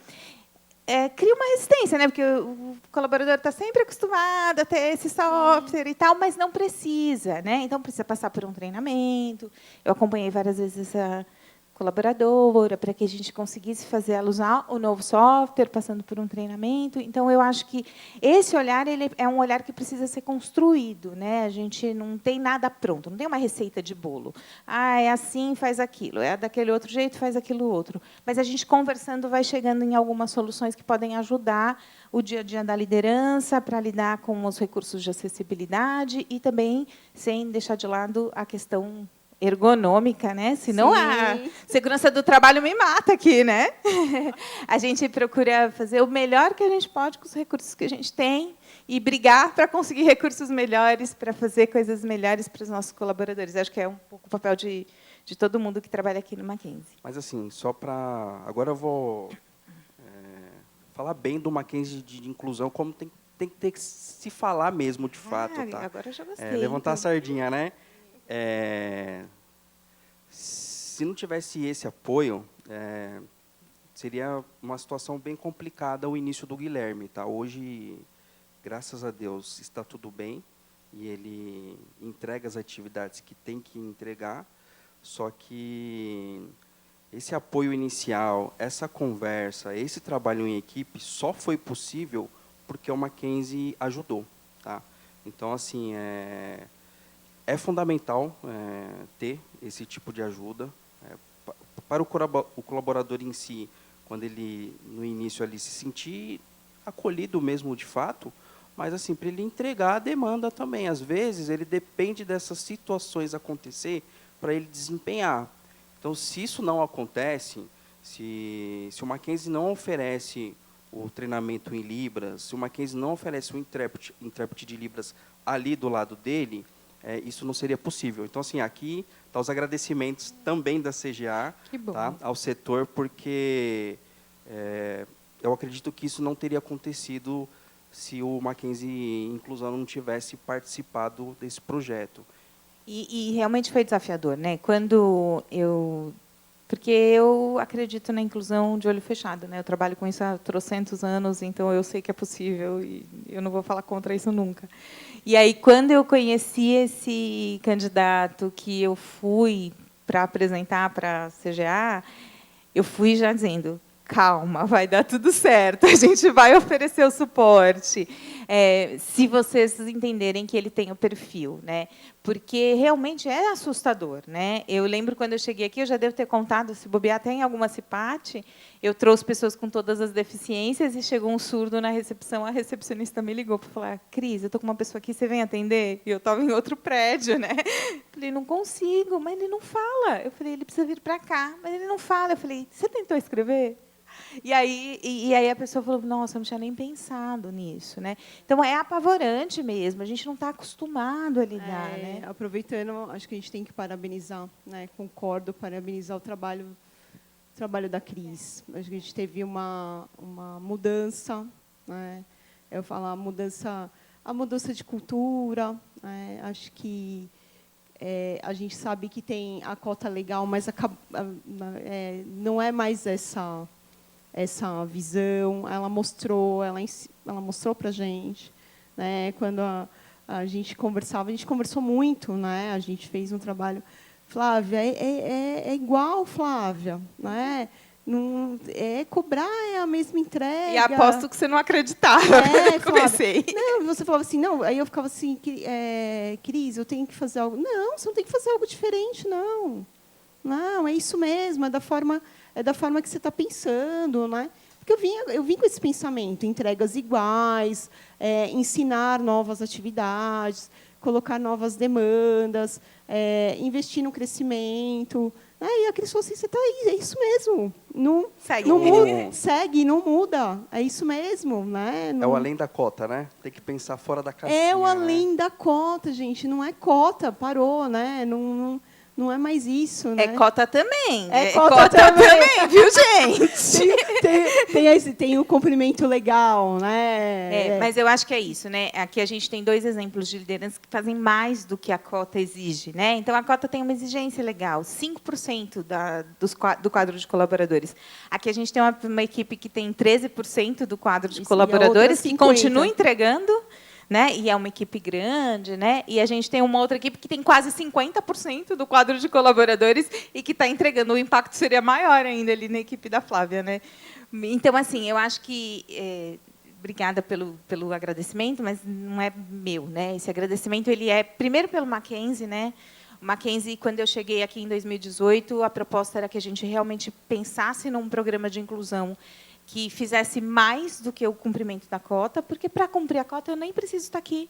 Cria uma resistência, né? Porque o colaborador está sempre acostumado a ter esse software e tal, mas não precisa, né? Então, precisa passar por um treinamento. Eu acompanhei várias vezes essa colaboradora, para que a gente conseguisse fazer ela usar o novo software, passando por um treinamento. Então, eu acho que esse olhar ele é um olhar que precisa ser construído, né? A gente não tem nada pronto, não tem uma receita de bolo. Ah, é assim, faz aquilo, é daquele outro jeito, faz aquilo outro. Mas a gente, conversando, vai chegando em algumas soluções que podem ajudar o dia a dia da liderança para lidar com os recursos de acessibilidade e também sem deixar de lado a questão ergonômica, né? Senão a segurança do trabalho me mata aqui, né? A gente procura fazer o melhor que a gente pode com os recursos que a gente tem e brigar para conseguir recursos melhores, para fazer coisas melhores para os nossos colaboradores. Acho que é um pouco o papel de todo mundo que trabalha aqui no Mackenzie. Mas, assim, só para... Agora eu vou falar bem do Mackenzie de inclusão, como tem que ter que se falar mesmo, de fato. Tá? Agora eu já gostei. Levantar a sardinha, né? Se não tivesse esse apoio, seria uma situação bem complicada o início do Guilherme. Tá? Hoje, graças a Deus, está tudo bem e ele entrega as atividades que tem que entregar, só que esse apoio inicial, essa conversa, esse trabalho em equipe só foi possível porque o Mackenzie ajudou. Tá? Então, assim, é fundamental ter esse tipo de ajuda. Para o colaborador em si, quando ele, no início, ali, se sentir acolhido mesmo de fato, mas assim, para ele entregar a demanda também. Às vezes, ele depende dessas situações acontecer para ele desempenhar. Então, se isso não acontece, se o Mackenzie não oferece o treinamento em Libras, se o Mackenzie não oferece o intérprete de Libras ali do lado dele, isso não seria possível. Então, assim, aqui estão os agradecimentos também da CGA, tá, ao setor, porque eu acredito que isso não teria acontecido se o Mackenzie Inclusão não tivesse participado desse projeto. E realmente foi desafiador, né? Porque eu acredito na inclusão de olho fechado, né? Eu trabalho com isso há trocentos anos, então eu sei que é possível e eu não vou falar contra isso nunca. E aí, quando eu conheci esse candidato que eu fui para apresentar para a CGA, eu fui já dizendo: calma, vai dar tudo certo, a gente vai oferecer o suporte, se vocês entenderem que ele tem o perfil, né? Porque realmente é assustador, né? Eu lembro quando eu cheguei aqui, eu já devo ter contado, se bobear até em alguma CIPAT, eu trouxe pessoas com todas as deficiências e chegou um surdo na recepção, a recepcionista me ligou para falar: Cris, eu estou com uma pessoa aqui, você vem atender? E eu estava em outro prédio, né? Eu falei: não consigo, mas ele não fala. Eu falei: ele precisa vir para cá, mas ele não fala. Eu falei: você tentou escrever? E aí a pessoa falou: nossa, eu não tinha nem pensado nisso, né? Então é apavorante mesmo. A gente não está acostumado a lidar, né? Aproveitando, acho que a gente tem que parabenizar, né? Concordo, parabenizar o trabalho da Cris. Acho que a gente teve uma mudança, né? Eu falo a mudança de cultura, né? Acho que a gente sabe que tem a cota legal, mas não é mais essa visão. Ela mostrou para a gente, né? Quando a gente conversou muito, né? A gente fez um trabalho. Flávia, é igual, Flávia, né? Não, cobrar é a mesma entrega. E aposto que você não acreditava quando eu comecei. Não, você falava assim, não. Aí eu ficava assim, Cris, eu tenho que fazer algo. Não, você não tem que fazer algo diferente, não. Não, é isso mesmo, é da forma que você está pensando, né? Porque eu vim com esse pensamento: entregas iguais, ensinar novas atividades, colocar novas demandas, investir no crescimento. E a Cris falou assim: você está aí, é isso mesmo. Segue, não muda. É isso mesmo. Né? É o além da cota, né? Tem que pensar fora da caixinha. É o além da cota, gente. Não é cota, parou, né? Não é mais isso, né? É cota também. É cota também, viu, gente? Tem o cumprimento legal, né? Mas eu acho que é isso, né? Aqui a gente tem 2 exemplos de liderança que fazem mais do que a cota exige, né? Então, a cota tem uma exigência legal, 5% do quadro de colaboradores. Aqui a gente tem uma equipe que tem 13% do quadro de colaboradores, que continua entregando, né? E é uma equipe grande, né? E a gente tem uma outra equipe que tem quase 50% do quadro de colaboradores e que está entregando. O impacto seria maior ainda ali na equipe da Flávia, né? Então, assim, eu acho que obrigada pelo agradecimento, mas não é meu, né? Esse agradecimento ele é primeiro pelo Mackenzie, né? O Mackenzie, quando eu cheguei aqui em 2018, a proposta era que a gente realmente pensasse num programa de inclusão que fizesse mais do que o cumprimento da cota, porque para cumprir a cota eu nem preciso estar aqui.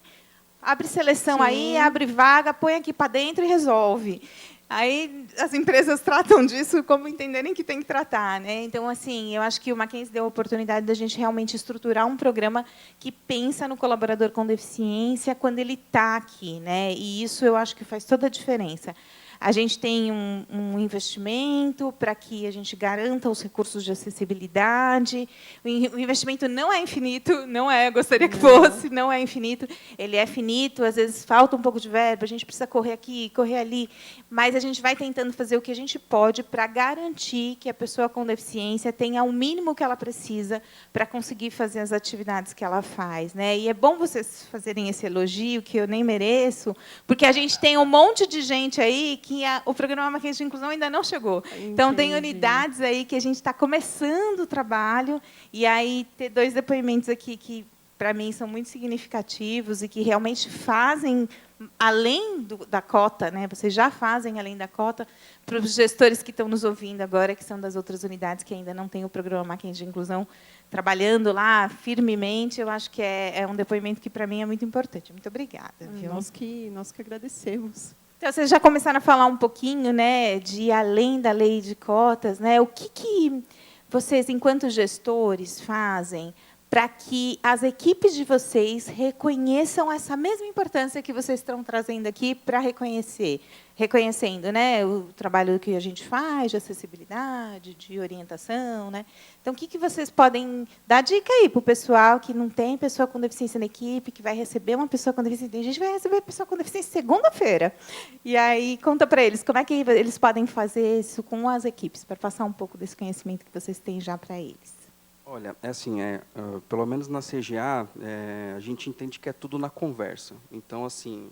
Abre seleção Sim. aí, abre vaga, põe aqui para dentro e resolve. Aí as empresas tratam disso como entenderem que tem que tratar, né? Então, assim, eu acho que o Mackenzie deu a oportunidade da gente realmente estruturar um programa que pensa no colaborador com deficiência quando ele está aqui, né? E isso eu acho que faz toda a diferença. A gente tem um investimento para que a gente garanta os recursos de acessibilidade. O investimento não é infinito, não é, gostaria que fosse, não é infinito. Ele é finito, às vezes falta um pouco de verba, a gente precisa correr aqui, correr ali, mas a gente vai tentando fazer o que a gente pode para garantir que a pessoa com deficiência tenha o mínimo que ela precisa para conseguir fazer as atividades que ela faz, né? E é bom vocês fazerem esse elogio, que eu nem mereço, porque a gente tem um monte de gente aí que o programa Mackenzie de Inclusão ainda não chegou. Então, tem unidades aí que a gente está começando o trabalho, e aí ter 2 depoimentos aqui que, para mim, são muito significativos e que realmente fazem além da cota, né? Vocês já fazem além da cota, para os gestores que estão nos ouvindo agora, que são das outras unidades que ainda não têm o programa Mackenzie de Inclusão, trabalhando lá firmemente, eu acho que é um depoimento que, para mim, é muito importante. Muito obrigada. Viu? Nós que agradecemos. Então, vocês já começaram a falar um pouquinho, né, de além da lei de cotas, né? O que vocês, enquanto gestores, fazem para que as equipes de vocês reconheçam essa mesma importância que vocês estão trazendo aqui para reconhecendo, né, o trabalho que a gente faz de acessibilidade, de orientação, né? Então, o que vocês podem dar dica aí para o pessoal que não tem pessoa com deficiência na equipe, que vai receber uma pessoa com deficiência? A gente vai receber pessoa com deficiência segunda-feira. E aí, conta para eles como é que eles podem fazer isso com as equipes, para passar um pouco desse conhecimento que vocês têm já para eles. Olha, é assim, pelo menos na CGA, a gente entende que é tudo na conversa. Então, assim,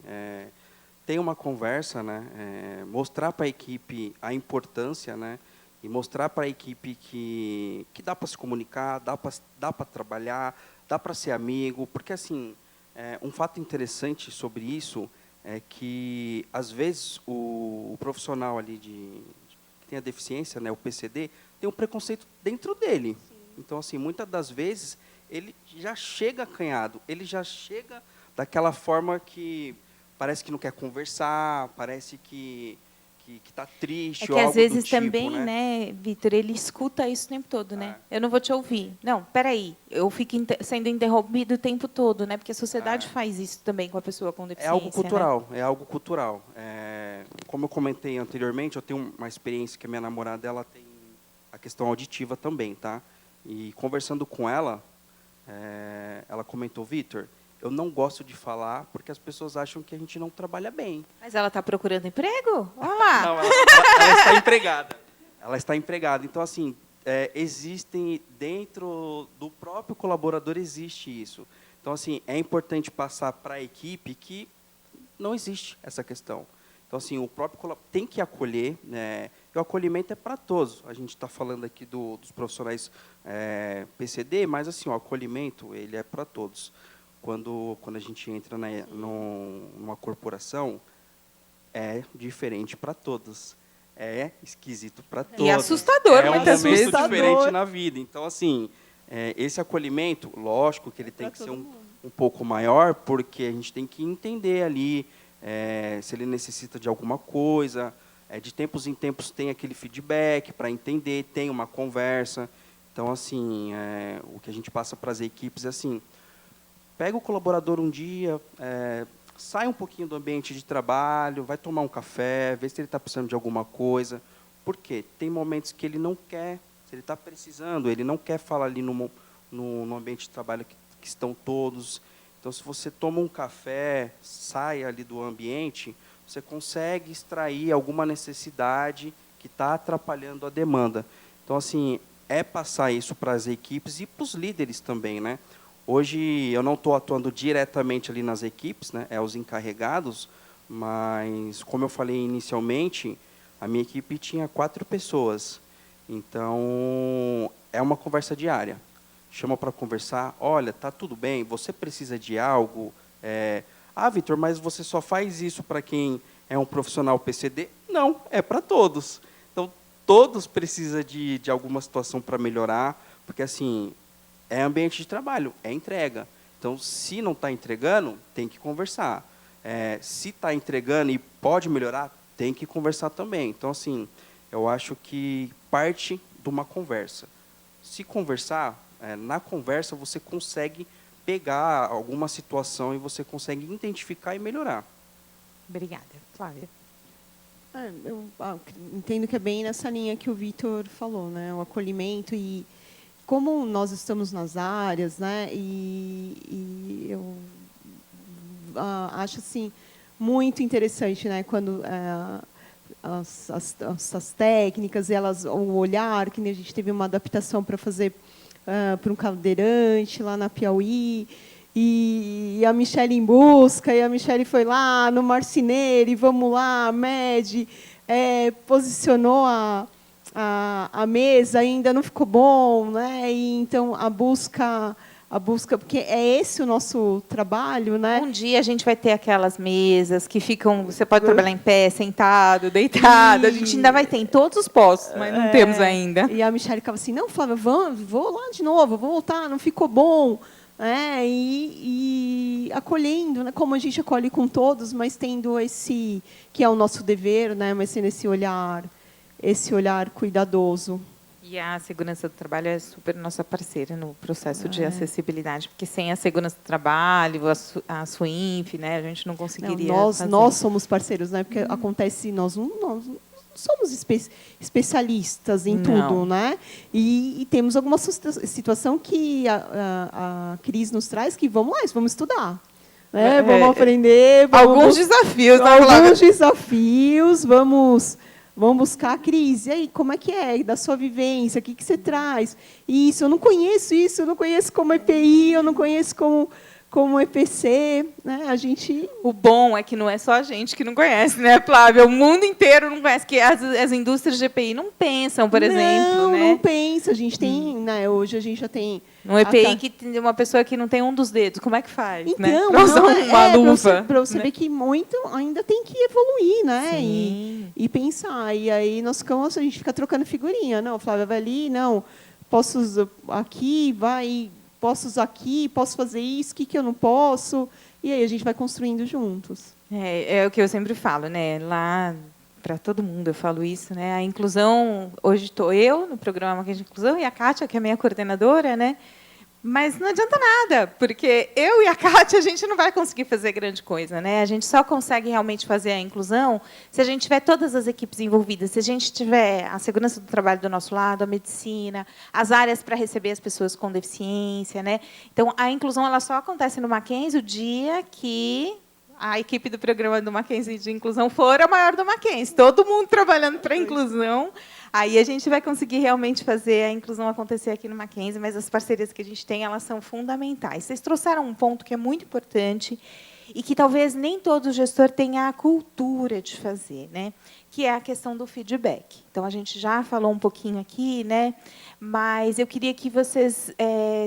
tem uma conversa, né, mostrar para a equipe a importância, né, e mostrar para a equipe que dá para se comunicar, dá para trabalhar, dá para ser amigo, porque, assim, um fato interessante sobre isso é que, às vezes, o profissional ali que tem a deficiência, né, o PCD, tem um preconceito dentro dele. Então, assim, muitas das vezes, ele já chega acanhado, ele já chega daquela forma que parece que não quer conversar, parece que está triste ou algo do tipo. É que, às vezes, também, né, Vitor, ele escuta isso o tempo todo, né? Eu não vou te ouvir. Não, espera aí, eu fico sendo interrompido o tempo todo, né? Porque a sociedade faz isso também com a pessoa com deficiência. É algo cultural, né? é algo cultural. Como eu comentei anteriormente, eu tenho uma experiência que a minha namorada ela tem a questão auditiva também, tá? E conversando com ela, ela comentou, Vitor, eu não gosto de falar porque as pessoas acham que a gente não trabalha bem. Mas ela está procurando emprego? Olha lá. Não, ela está empregada. Ela está empregada. Então, assim, existem, dentro do próprio colaborador, existe isso. Então, assim, é importante passar para a equipe que não existe essa questão. Então, assim, o próprio colaborador tem que acolher, né? E o acolhimento é para todos. A gente está falando aqui dos profissionais PCD, mas, assim, o acolhimento ele é para todos. Quando a gente entra numa corporação, é diferente para todos. É esquisito para todos. E assustador, muitas vezes. É um momento diferente na vida. Então, assim, esse acolhimento, lógico que ele tem que ser um pouco maior, porque a gente tem que entender ali se ele necessita de alguma coisa. De tempos em tempos tem aquele feedback para entender, tem uma conversa. Então, assim, o que a gente passa para as equipes é assim, pega o colaborador um dia, sai um pouquinho do ambiente de trabalho, vai tomar um café, vê se ele está precisando de alguma coisa. Por quê? Tem momentos que ele não quer, se ele está precisando, ele não quer falar ali no ambiente de trabalho que estão todos. Então, se você toma um café, sai ali do ambiente, você consegue extrair alguma necessidade que está atrapalhando a demanda. Então, assim, passar isso para as equipes e para os líderes também, né? Hoje eu não estou atuando diretamente ali nas equipes, né? Os encarregados, mas como eu falei inicialmente, a minha equipe tinha 4 pessoas. Então, é uma conversa diária. Chama para conversar, olha, tá tudo bem, você precisa de algo? Vitor, mas você só faz isso para quem é um profissional PCD? Não, é para todos. Então, todos precisam de alguma situação para melhorar, porque, assim, é ambiente de trabalho, é entrega. Então, se não está entregando, tem que conversar. Se está entregando e pode melhorar, tem que conversar também. Então, assim, eu acho que parte de uma conversa. Se conversar, na conversa você consegue pegar alguma situação e você consegue identificar e melhorar. Obrigada. Flávia. Eu entendo que é bem nessa linha que o Vitor falou, né? O acolhimento e como nós estamos nas áreas, né? E eu acho assim muito interessante, né? Quando as técnicas, o olhar, que a gente teve uma adaptação para fazer para um cadeirante lá na Piauí, e a Michelle em busca, e a Michelle foi lá no marceneiro, e vamos lá, mede, posicionou a mesa, ainda não ficou bom, né? E, então, a busca, porque é esse o nosso trabalho, né? Um dia a gente vai ter aquelas mesas que ficam, você pode trabalhar em pé, sentado, deitado, a gente ainda vai ter em todos os postos, mas não temos ainda. E a Michelle ficava assim, não, Flávia, vou lá de novo, vou voltar, não ficou bom. E acolhendo, né, como a gente acolhe com todos, mas tendo esse, que é o nosso dever, né, mas tendo esse olhar cuidadoso. E a segurança do trabalho é super nossa parceira no processo de acessibilidade, porque sem a segurança do trabalho, a SUINF, né, a gente não conseguiria fazer. Nós somos parceiros, né, porque acontece, nós não somos especialistas em tudo, né? E temos alguma situação que a Cris nos traz que vamos lá, vamos estudar. Né? Vamos aprender. Alguns desafios, né, alguns desafios, vamos buscar a Cris. E aí, como é que é? Da sua vivência, o que você traz? Isso, eu não conheço como EPI, eu não conheço como EPC, né? A gente... O bom é que não é só a gente que não conhece, né, Flávia? O mundo inteiro não conhece, que as indústrias de EPI não pensam, por exemplo, né? Não pensa. A gente tem, né, hoje a gente já tem... Um EPI que tem uma pessoa que não tem um dos dedos, como é que faz? Então, né? Para usar uma luva. Para você ver que muito ainda tem que evoluir, né? Sim. E pensar. E aí a gente fica trocando figurinha. Não, Flávia vai ali, não, posso usar aqui, posso usar aqui, posso fazer isso, o que eu não posso. E aí a gente vai construindo juntos. É o que eu sempre falo, né? Lá, para todo mundo eu falo isso, né? A inclusão, hoje estou eu no programa de inclusão e a Kátia, que é a minha coordenadora, né? Mas não adianta nada, porque eu e a Kátia, a gente não vai conseguir fazer grande coisa, né? A gente só consegue realmente fazer a inclusão se a gente tiver todas as equipes envolvidas, se a gente tiver a segurança do trabalho do nosso lado, a medicina, as áreas para receber as pessoas com deficiência, né? Então, a inclusão ela só acontece no Mackenzie o dia que a equipe do programa do Mackenzie de inclusão for a maior do Mackenzie. Todo mundo trabalhando para a inclusão. Aí a gente vai conseguir realmente fazer a inclusão acontecer aqui no Mackenzie, mas as parcerias que a gente tem, elas são fundamentais. Vocês trouxeram um ponto que é muito importante e que talvez nem todo gestor tenha a cultura de fazer, né? Que é a questão do feedback. Então, a gente já falou um pouquinho aqui, né? Mas eu queria que vocês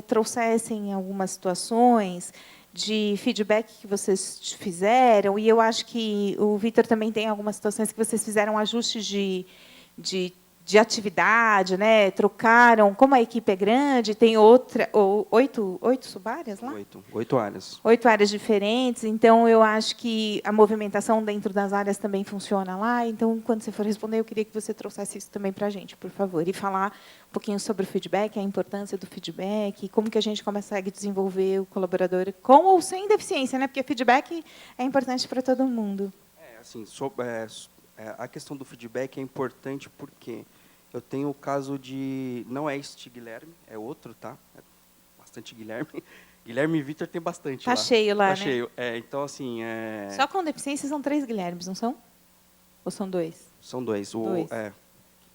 trouxessem algumas situações de feedback que vocês fizeram, e eu acho que o Vitor também tem algumas situações que vocês fizeram ajustes de atividade, né? Trocaram, como a equipe é grande, tem oito subáreas lá? 8 áreas. 8 áreas diferentes, então eu acho que a movimentação dentro das áreas também funciona lá. Então, quando você for responder, eu queria que você trouxesse isso também para a gente, por favor, e falar um pouquinho sobre o feedback, a importância do feedback, como que a gente consegue desenvolver o colaborador com ou sem deficiência, né? Porque feedback é importante para todo mundo. Assim, a questão do feedback é importante porque eu tenho o caso de... Não é este Guilherme, é outro, tá? É bastante Guilherme. Guilherme e Vitor tem bastante lá. Tá cheio lá, tá né? Cheio. Então, assim... Só com deficiência são 3 Guilhermes, não são? Ou são 2? São 2. 2.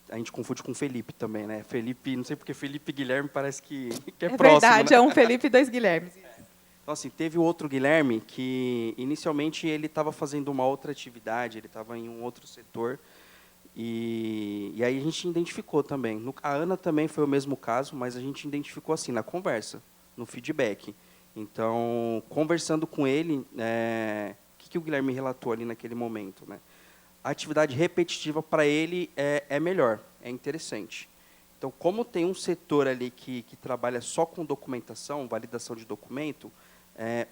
a gente confunde com Felipe também, né? Felipe, não sei porque Felipe e Guilherme parece que é É próximo, verdade, né? é um Felipe e 2 Guilhermes. Então, assim, teve o outro Guilherme que, inicialmente, ele estava fazendo uma outra atividade, ele estava em um outro setor, e aí a gente identificou também. A Ana também foi o mesmo caso, mas a gente identificou assim, na conversa, no feedback. Então, conversando com ele, o que o Guilherme relatou ali naquele momento, né? A atividade repetitiva, para ele, é melhor, é interessante. Então, como tem um setor ali que trabalha só com documentação, validação de documento,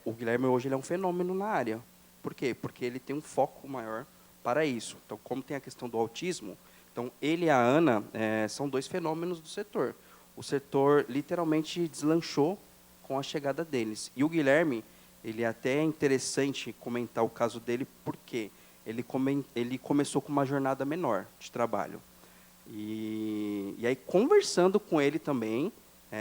o Guilherme hoje ele é um fenômeno na área. Por quê? Porque ele tem um foco maior para isso. Então, como tem a questão do autismo, então ele e a Ana são 2 fenômenos do setor. O setor literalmente deslanchou com a chegada deles. E o Guilherme, ele até é interessante comentar o caso dele, porque ele começou com uma jornada menor de trabalho. E aí, conversando com ele também,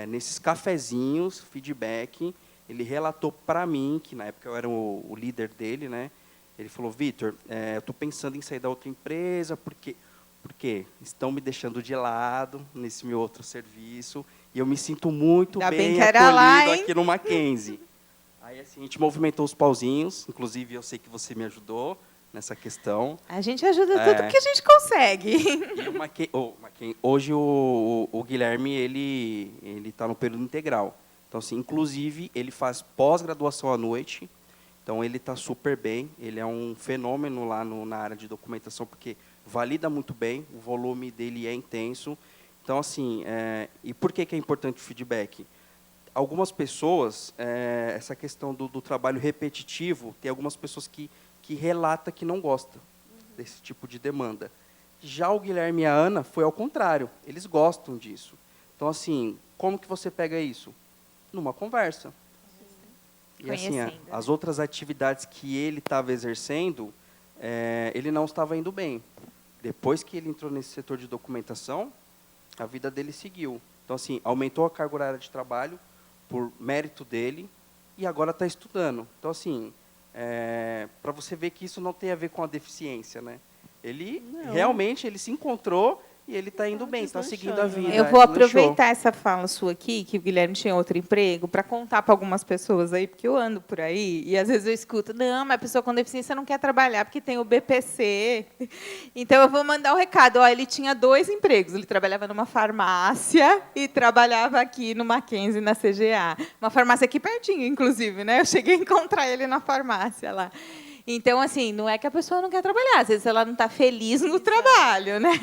nesses cafezinhos, feedback, ele relatou para mim, que na época eu era o líder dele, né? Ele falou, Vitor, eu estou pensando em sair da outra empresa, porque estão me deixando de lado nesse meu outro serviço, e eu me sinto muito Ainda bem bem que era lá, acolhido hein? aqui no Mackenzie. Aí, assim, a gente movimentou os pauzinhos, inclusive eu sei que você me ajudou nessa questão. A gente ajuda tudo que a gente consegue. E hoje o Guilherme ele está no período integral. Então, assim, inclusive, ele faz pós-graduação à noite. Então, ele está super bem. Ele é um fenômeno lá na área de documentação, porque valida muito bem, o volume dele é intenso. Então, assim, e por que é importante o feedback? Algumas pessoas, essa questão do trabalho repetitivo, tem algumas pessoas que relata que não gosta desse tipo de demanda. Já o Guilherme e a Ana foi ao contrário, eles gostam disso. Então, assim, como que você pega isso? Numa conversa. E assim, as outras atividades que ele estava exercendo, ele não estava indo bem. Depois que ele entrou nesse setor de documentação, a vida dele seguiu. Então, assim, aumentou a carga horária de trabalho por mérito dele e agora está estudando. Então, assim, para você ver que isso não tem a ver com a deficiência, né? Ele realmente ele se encontrou e ele está indo bem, está seguindo a vida. Eu vou aproveitar essa fala sua aqui, que o Guilherme tinha outro emprego, para contar para algumas pessoas aí, porque eu ando por aí e às vezes eu escuto, não, mas a pessoa com deficiência não quer trabalhar porque tem o BPC. Então eu vou mandar o recado. Ó, ele tinha 2 empregos. Ele trabalhava numa farmácia e trabalhava aqui no Mackenzie, na CGA. Uma farmácia aqui pertinho, inclusive, né? Eu cheguei a encontrar ele na farmácia lá. Então, assim, não é que a pessoa não quer trabalhar, às vezes ela não está feliz no trabalho, né?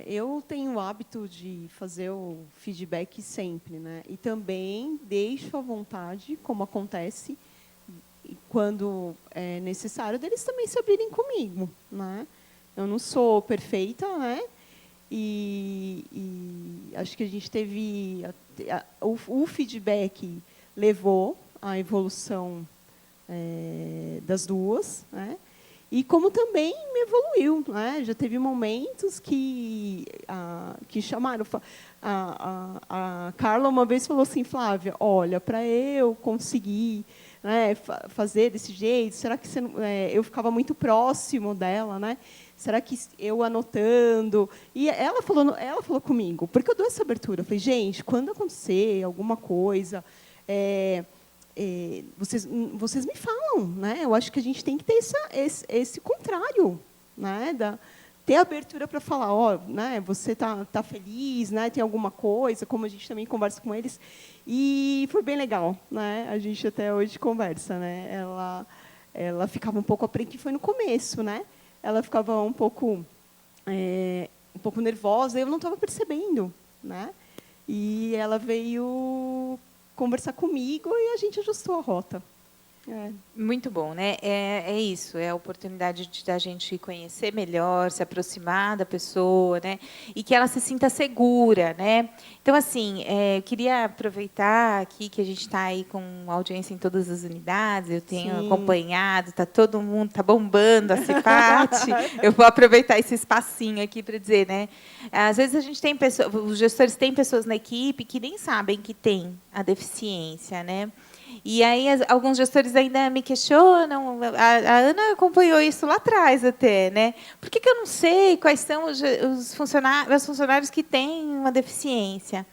Eu tenho o hábito de fazer o feedback sempre, né? E também deixo à vontade, como acontece, quando é necessário, deles também se abrirem comigo, né? Eu não sou perfeita, né? E acho que a gente teve o feedback levou à evolução das duas, né? E como também me evoluiu, né? Já teve momentos que chamaram. A Carla uma vez falou assim, Flávia, olha, para eu conseguir, né, fazer desse jeito, será que eu ficava muito próximo dela, né? Será que eu anotando? E ela falou comigo, porque eu dou essa abertura. Eu falei, gente, quando acontecer alguma coisa, vocês me falam, né? Eu acho que a gente tem que ter esse contrário, né? Ter abertura para falar, ó, né? Você tá feliz, né? Tem alguma coisa, como a gente também conversa com eles, e foi bem legal, né? A gente até hoje conversa, né? Ela ficava um pouco que foi no começo, né? Ela ficava um pouco nervosa, eu não estava percebendo, né? E ela veio conversar comigo e a gente ajustou a rota. Muito bom, né? É isso, é a oportunidade da gente conhecer melhor, se aproximar da pessoa, né? E que ela se sinta segura, né? Então, assim, eu queria aproveitar aqui que a gente está aí com audiência em todas as unidades, eu tenho acompanhado, está todo mundo, está bombando a CIPAT. Eu vou aproveitar esse espacinho aqui para dizer, né? Às vezes a gente tem pessoas, os gestores têm pessoas na equipe que nem sabem que tem a deficiência, né? E aí alguns gestores ainda me questionam, a Ana acompanhou isso lá atrás até, né? Por que eu não sei quais são os funcionários que têm uma deficiência?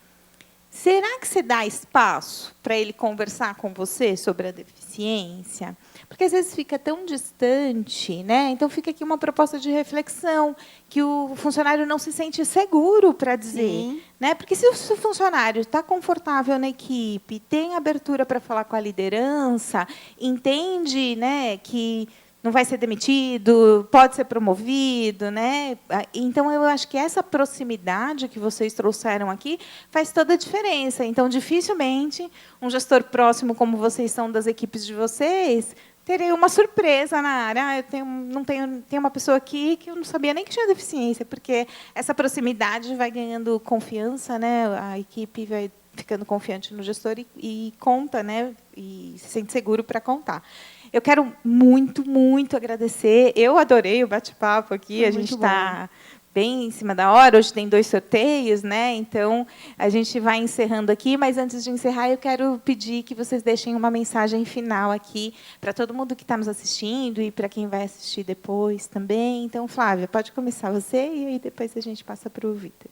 Será que você dá espaço para ele conversar com você sobre a deficiência? Porque às vezes fica tão distante, né? Então fica aqui uma proposta de reflexão, que o funcionário não se sente seguro para dizer. Né? Porque se o funcionário está confortável na equipe, tem abertura para falar com a liderança, entende, né, que não vai ser demitido, pode ser promovido, né? Então eu acho que essa proximidade que vocês trouxeram aqui faz toda a diferença. Então dificilmente um gestor próximo como vocês são das equipes de vocês terei uma surpresa na área. Tem uma pessoa aqui que eu não sabia nem que tinha deficiência, porque essa proximidade vai ganhando confiança, né? A equipe vai ficando confiante no gestor e conta, né? E se sente seguro para contar. Eu quero muito, muito agradecer. Eu adorei o bate-papo aqui. A gente está bem em cima da hora. Hoje tem 2 sorteios, né? Então, a gente vai encerrando aqui. Mas, antes de encerrar, eu quero pedir que vocês deixem uma mensagem final aqui para todo mundo que está nos assistindo e para quem vai assistir depois também. Então, Flávia, pode começar você e aí depois a gente passa para o Vitor.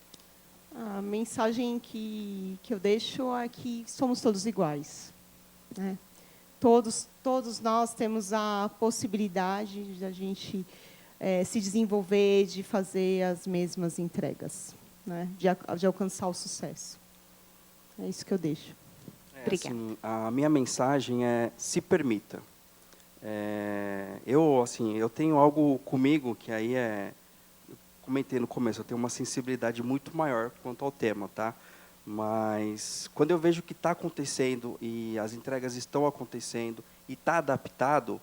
A mensagem que eu deixo é que somos todos iguais, né? Todos nós temos a possibilidade de a gente se desenvolver, de fazer as mesmas entregas, né? De alcançar o sucesso. É isso que eu deixo. Obrigada. Assim, a minha mensagem é: se permita. Eu tenho algo comigo que aí eu comentei no começo, eu tenho uma sensibilidade muito maior quanto ao tema, tá? Mas quando eu vejo que está acontecendo e as entregas estão acontecendo e está adaptado,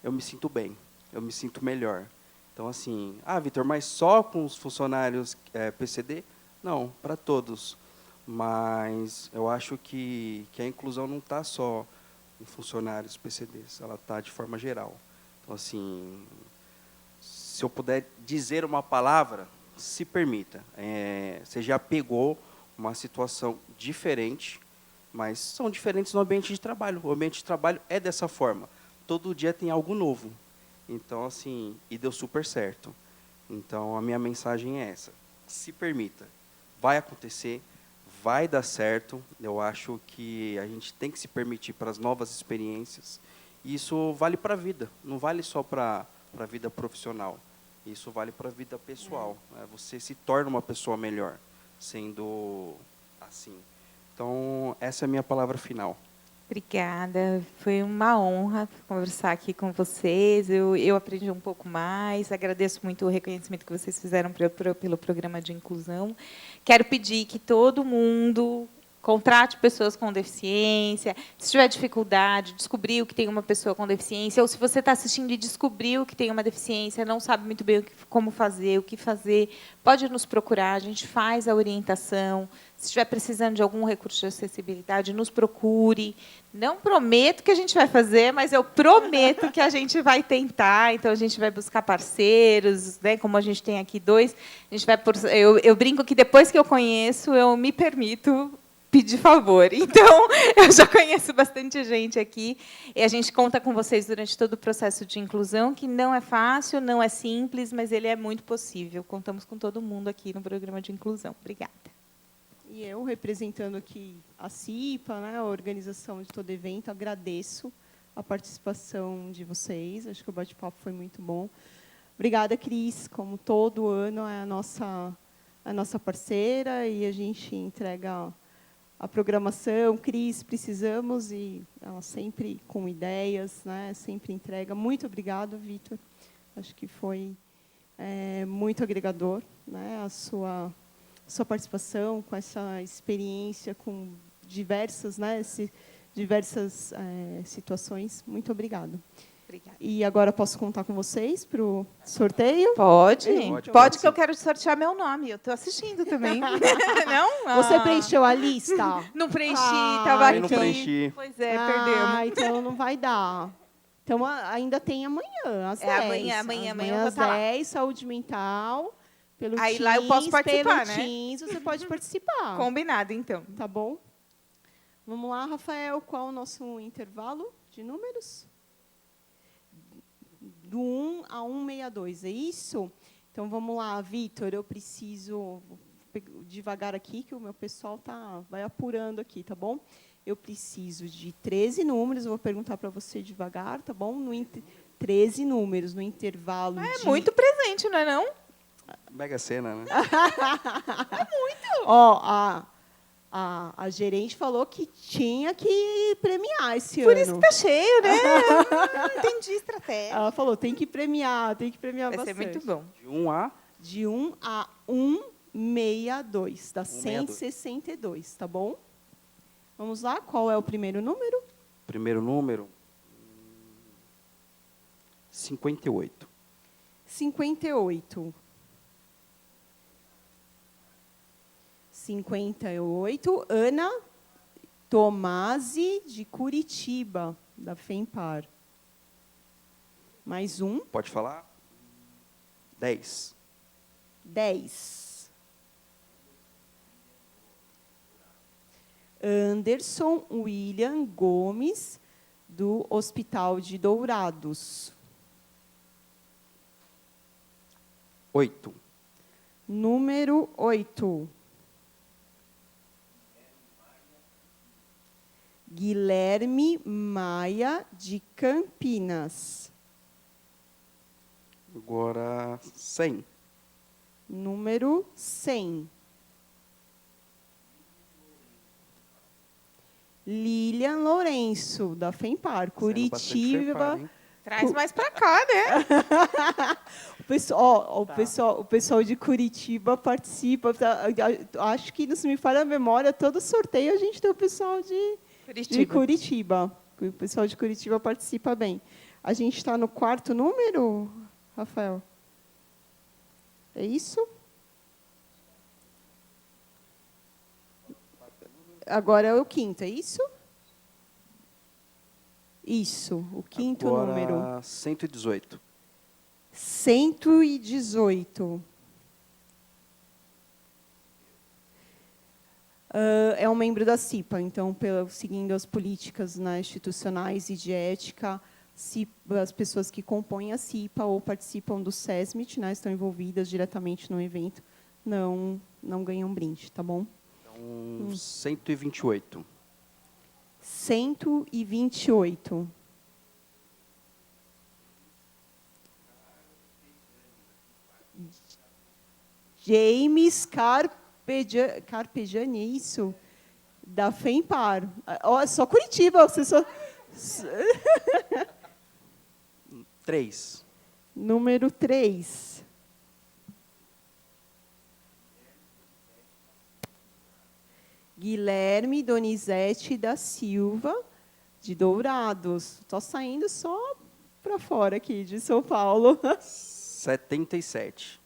eu me sinto bem, eu me sinto melhor. Então, assim, Vitor, mas só com os funcionários PCD? Não, para todos. Mas eu acho que a inclusão não está só em funcionários PCDs, ela está de forma geral. Então, assim, se eu puder dizer uma palavra, se permita. Você já pegou uma situação diferente, mas são diferentes no ambiente de trabalho. O ambiente de trabalho é dessa forma. Todo dia tem algo novo. Então, assim, e deu super certo. Então, a minha mensagem é essa: se permita. Vai acontecer, vai dar certo. Eu acho que a gente tem que se permitir para as novas experiências. E isso vale para a vida, não vale só para a vida profissional. Isso vale para a vida pessoal. Você se torna uma pessoa melhor sendo assim. Então, essa é a minha palavra final. Obrigada. Foi uma honra conversar aqui com vocês. Eu aprendi um pouco mais. Agradeço muito o reconhecimento que vocês fizeram pelo programa de inclusão. Quero pedir que todo mundo contrate pessoas com deficiência. Se tiver dificuldade, descobriu que tem uma pessoa com deficiência, ou se você está assistindo e descobriu que tem uma deficiência, não sabe muito bem como fazer, o que fazer, pode nos procurar, a gente faz a orientação. Se estiver precisando de algum recurso de acessibilidade, nos procure. Não prometo que a gente vai fazer, mas eu prometo que a gente vai tentar. Então, a gente vai buscar parceiros, né? Como a gente tem aqui 2. A gente vai eu brinco que, depois que eu conheço, eu me permito pedir favor. Então, eu já conheço bastante gente aqui. E a gente conta com vocês durante todo o processo de inclusão, que não é fácil, não é simples, mas ele é muito possível. Contamos com todo mundo aqui no programa de inclusão. Obrigada. E eu, representando aqui a CIPA, né, a organização de todo evento, agradeço a participação de vocês. Acho que o bate-papo foi muito bom. Obrigada, Cris. Como todo ano, é a nossa parceira e a gente entrega a programação. Cris, precisamos, e ela sempre com ideias, né, sempre entrega. Muito obrigada, Vitor. Acho que foi muito agregador, né, a sua participação, com essa experiência, com diversas situações. Muito obrigada. Obrigada. E agora posso contar com vocês para o sorteio? Pode. Pode, que sim. eu quero sortear meu nome. Eu estou assistindo também. Não? Você preencheu a lista? Não preenchi, estava aqui. Eu não preenchi. Pois é, perdemos. Então não vai dar. Então ainda tem amanhã, às 10. Amanhã eu vou às estar lá. 10, saúde mental. Pelo Aí Teams, lá eu posso participar, pelo né? Teams, você pode participar. Combinado, então. Tá bom? Vamos lá, Rafael, qual o nosso intervalo de números? Do 1 a 162, é isso? Então, vamos lá, Vitor, eu preciso... Vou devagar aqui, que o meu pessoal vai apurando aqui, tá bom? Eu preciso de 13 números, eu vou perguntar para você devagar, tá bom? 13 números, no intervalo É de... muito presente, não é não? Mega Sena, né? Ó, a gerente falou que tinha que premiar esse Por ano. isso que tá cheio, né? Entendi a estratégia. Ela falou, tem que premiar Vai bastante. ser muito bom. De 1 a... De 1 a 162, dá 162. 162, tá bom? Vamos lá, qual é o primeiro número? Primeiro número... 58. 58. 58, Ana Tomasi, de Curitiba, da FEMPAR. Mais um. Pode falar? 10. 10. Anderson William Gomes, do Hospital de Dourados. 8. Número 8. Guilherme Maia, de Campinas. Agora 100. Número 100. Lilian Lourenço, da FEMPAR, Sendo bastante Curitiba. preparo, hein? Traz mais para cá, né? O pessoal de Curitiba participa. Acho que, não se me falha a memória, todo sorteio a gente tem o pessoal de Curitiba. O pessoal de Curitiba participa bem. A gente está no quarto número, Rafael? É isso? Agora é o quinto, é isso? Isso, o quinto Agora, número. 118. 118. É um membro da CIPA, então, seguindo as políticas, né, institucionais e de ética, as pessoas que compõem a CIPA ou participam do SESMIT, né, estão envolvidas diretamente no evento, não ganham brinde, tá bom? Então, 128. 128. James Carpegiani, é isso? Da FEMPAR. Ó, só Curitiba, você só... 3. Número 3. Guilherme Donizete da Silva, de Dourados. Estou saindo só para fora aqui, de São Paulo. 77.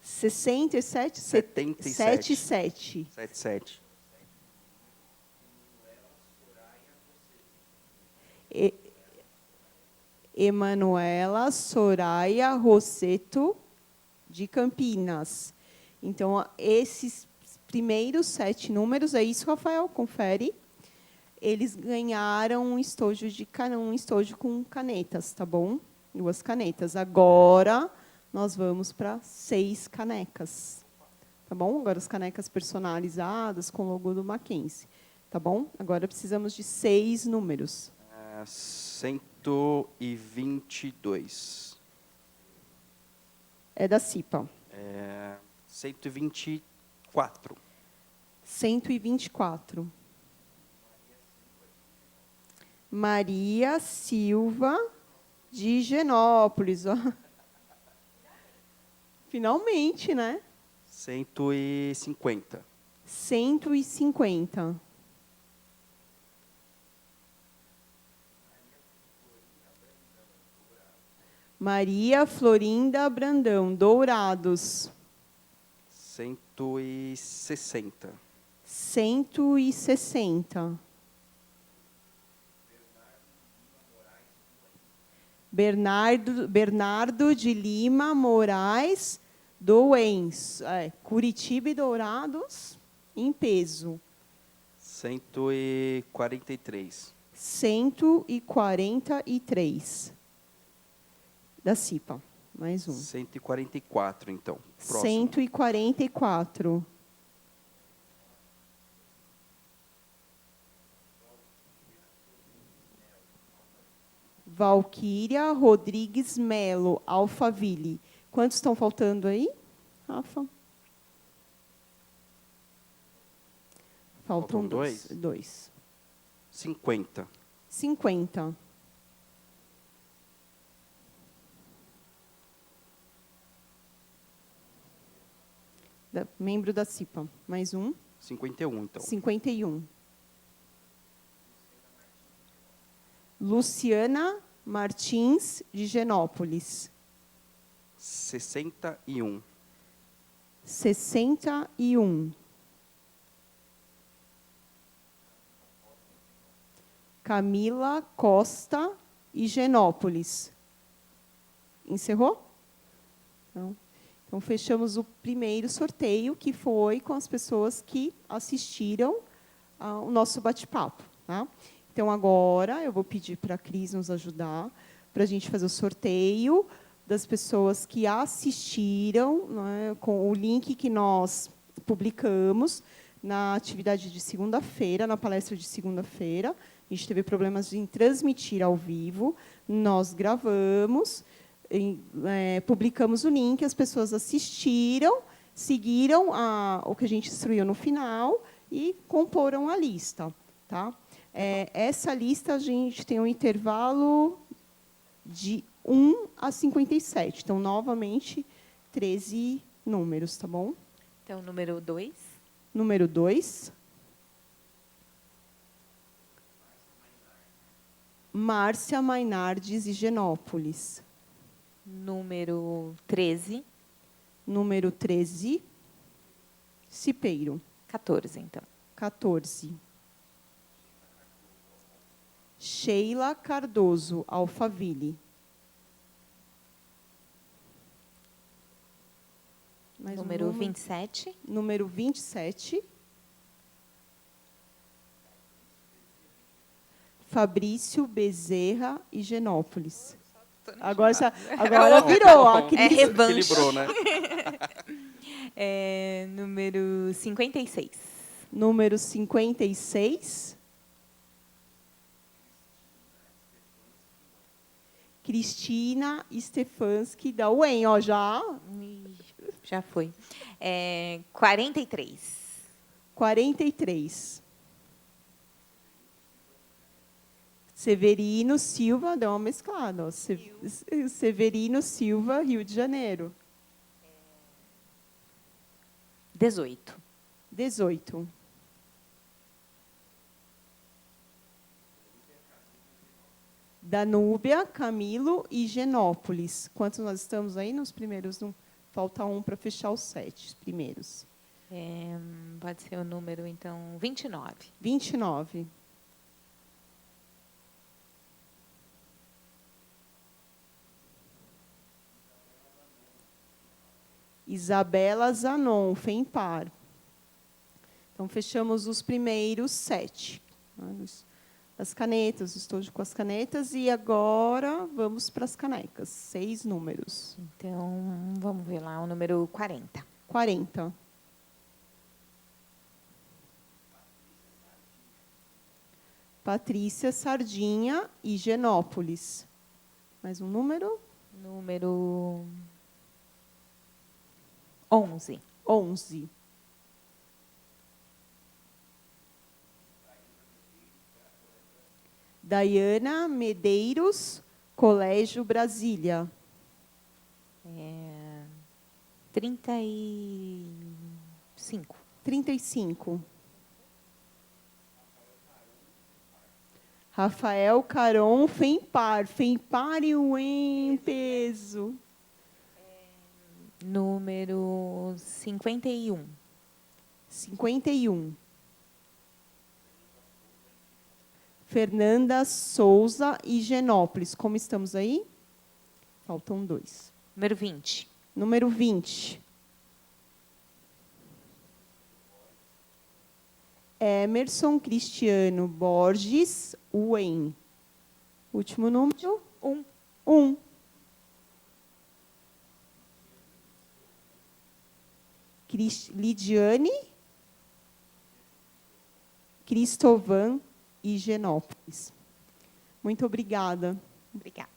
67? 77. 77. 77. Emanuela Soraya Rosseto, de Campinas. Então, esses primeiros 7 números, é isso, Rafael? Confere. Eles ganharam um estojo com canetas, tá bom? 2 canetas. Agora, nós vamos para 6 canecas. Tá bom? Agora, as canecas personalizadas com o logo do Mackenzie. Tá bom? Agora, precisamos de 6 números. 122. É da CIPA. 124. 124. Maria Silva, de Higienópolis. Ó. Finalmente, né? 150. 150. Maria Florinda Brandão, Dourados. 160. 160. Bernardo de Lima Moraes Doens. Curitiba e Dourados, em peso. 143. 143. Da CIPA. Mais um. 144, então. Próximo. 144. Valquíria Rodrigues Melo, Alphaville. Quantos estão faltando aí, Rafa? Faltam dois. 50. 50. Membro da CIPA. Mais um. 51, então. 51. Luciana Martins, de Genópolis. 61. 61. Camila Costa, Higienópolis. Encerrou? Não. Então, fechamos o primeiro sorteio, que foi com as pessoas que assistiram ao nosso bate-papo. Tá? Então, agora, eu vou pedir para a Cris nos ajudar, para a gente fazer o sorteio das pessoas que assistiram, né, com o link que nós publicamos na atividade de segunda-feira, na palestra de segunda-feira. A gente teve problemas em transmitir ao vivo, nós gravamos, publicamos o link, as pessoas assistiram, seguiram o que a gente instruiu no final e comporam a lista. Tá? Essa lista, a gente tem um intervalo de 1 a 57. Então, novamente, 13 números, tá bom? Então, número 2. Número 2. Márcia Mainardes, Higienópolis. Número 13. Número 13. Cipeiro. 14, então. 14. Sheila Cardoso, Alphaville. Mais Número 27. Número 27. Fabrício Bezerra, Higienópolis. Agora virou. A Cris. É revanche. Equilibrou, né? Número 56. Número 56. Cristina Stefanski, da UEM, ó, já. Já foi. 43. 43. Severino Silva, deu uma mesclada. Ó. Severino Silva, Rio de Janeiro. 18. 18. Danúbia, Camilo e Higienópolis. Quantos nós estamos aí nos primeiros? Não, falta um para fechar os 7 primeiros. Pode ser o número, então, 29. 29. Isabela Zanon, FEMPAR. Então, fechamos os primeiros 7. As canetas, estou com as canetas. E agora, vamos para as canecas. 6 números. Então, vamos ver lá o número 40. 40. Patrícia Sardinha, Higienópolis. Mais um número? Número 11. 11. Daiana Medeiros, Colégio Brasília. 35. 35. Rafael Caron, FEMPAR. FEMPAR e o em peso. Número 51. 51. Fernanda Souza, Higienópolis. Como estamos aí? Faltam 2. Número 20. Número 20. Emerson Cristiano Borges Uen. Último número? 1. 1. Lidiane Cristovan Higienópolis. Muito obrigada. Obrigada.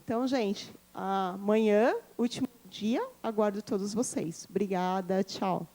Então, gente, amanhã, último dia, aguardo todos vocês. Obrigada, tchau.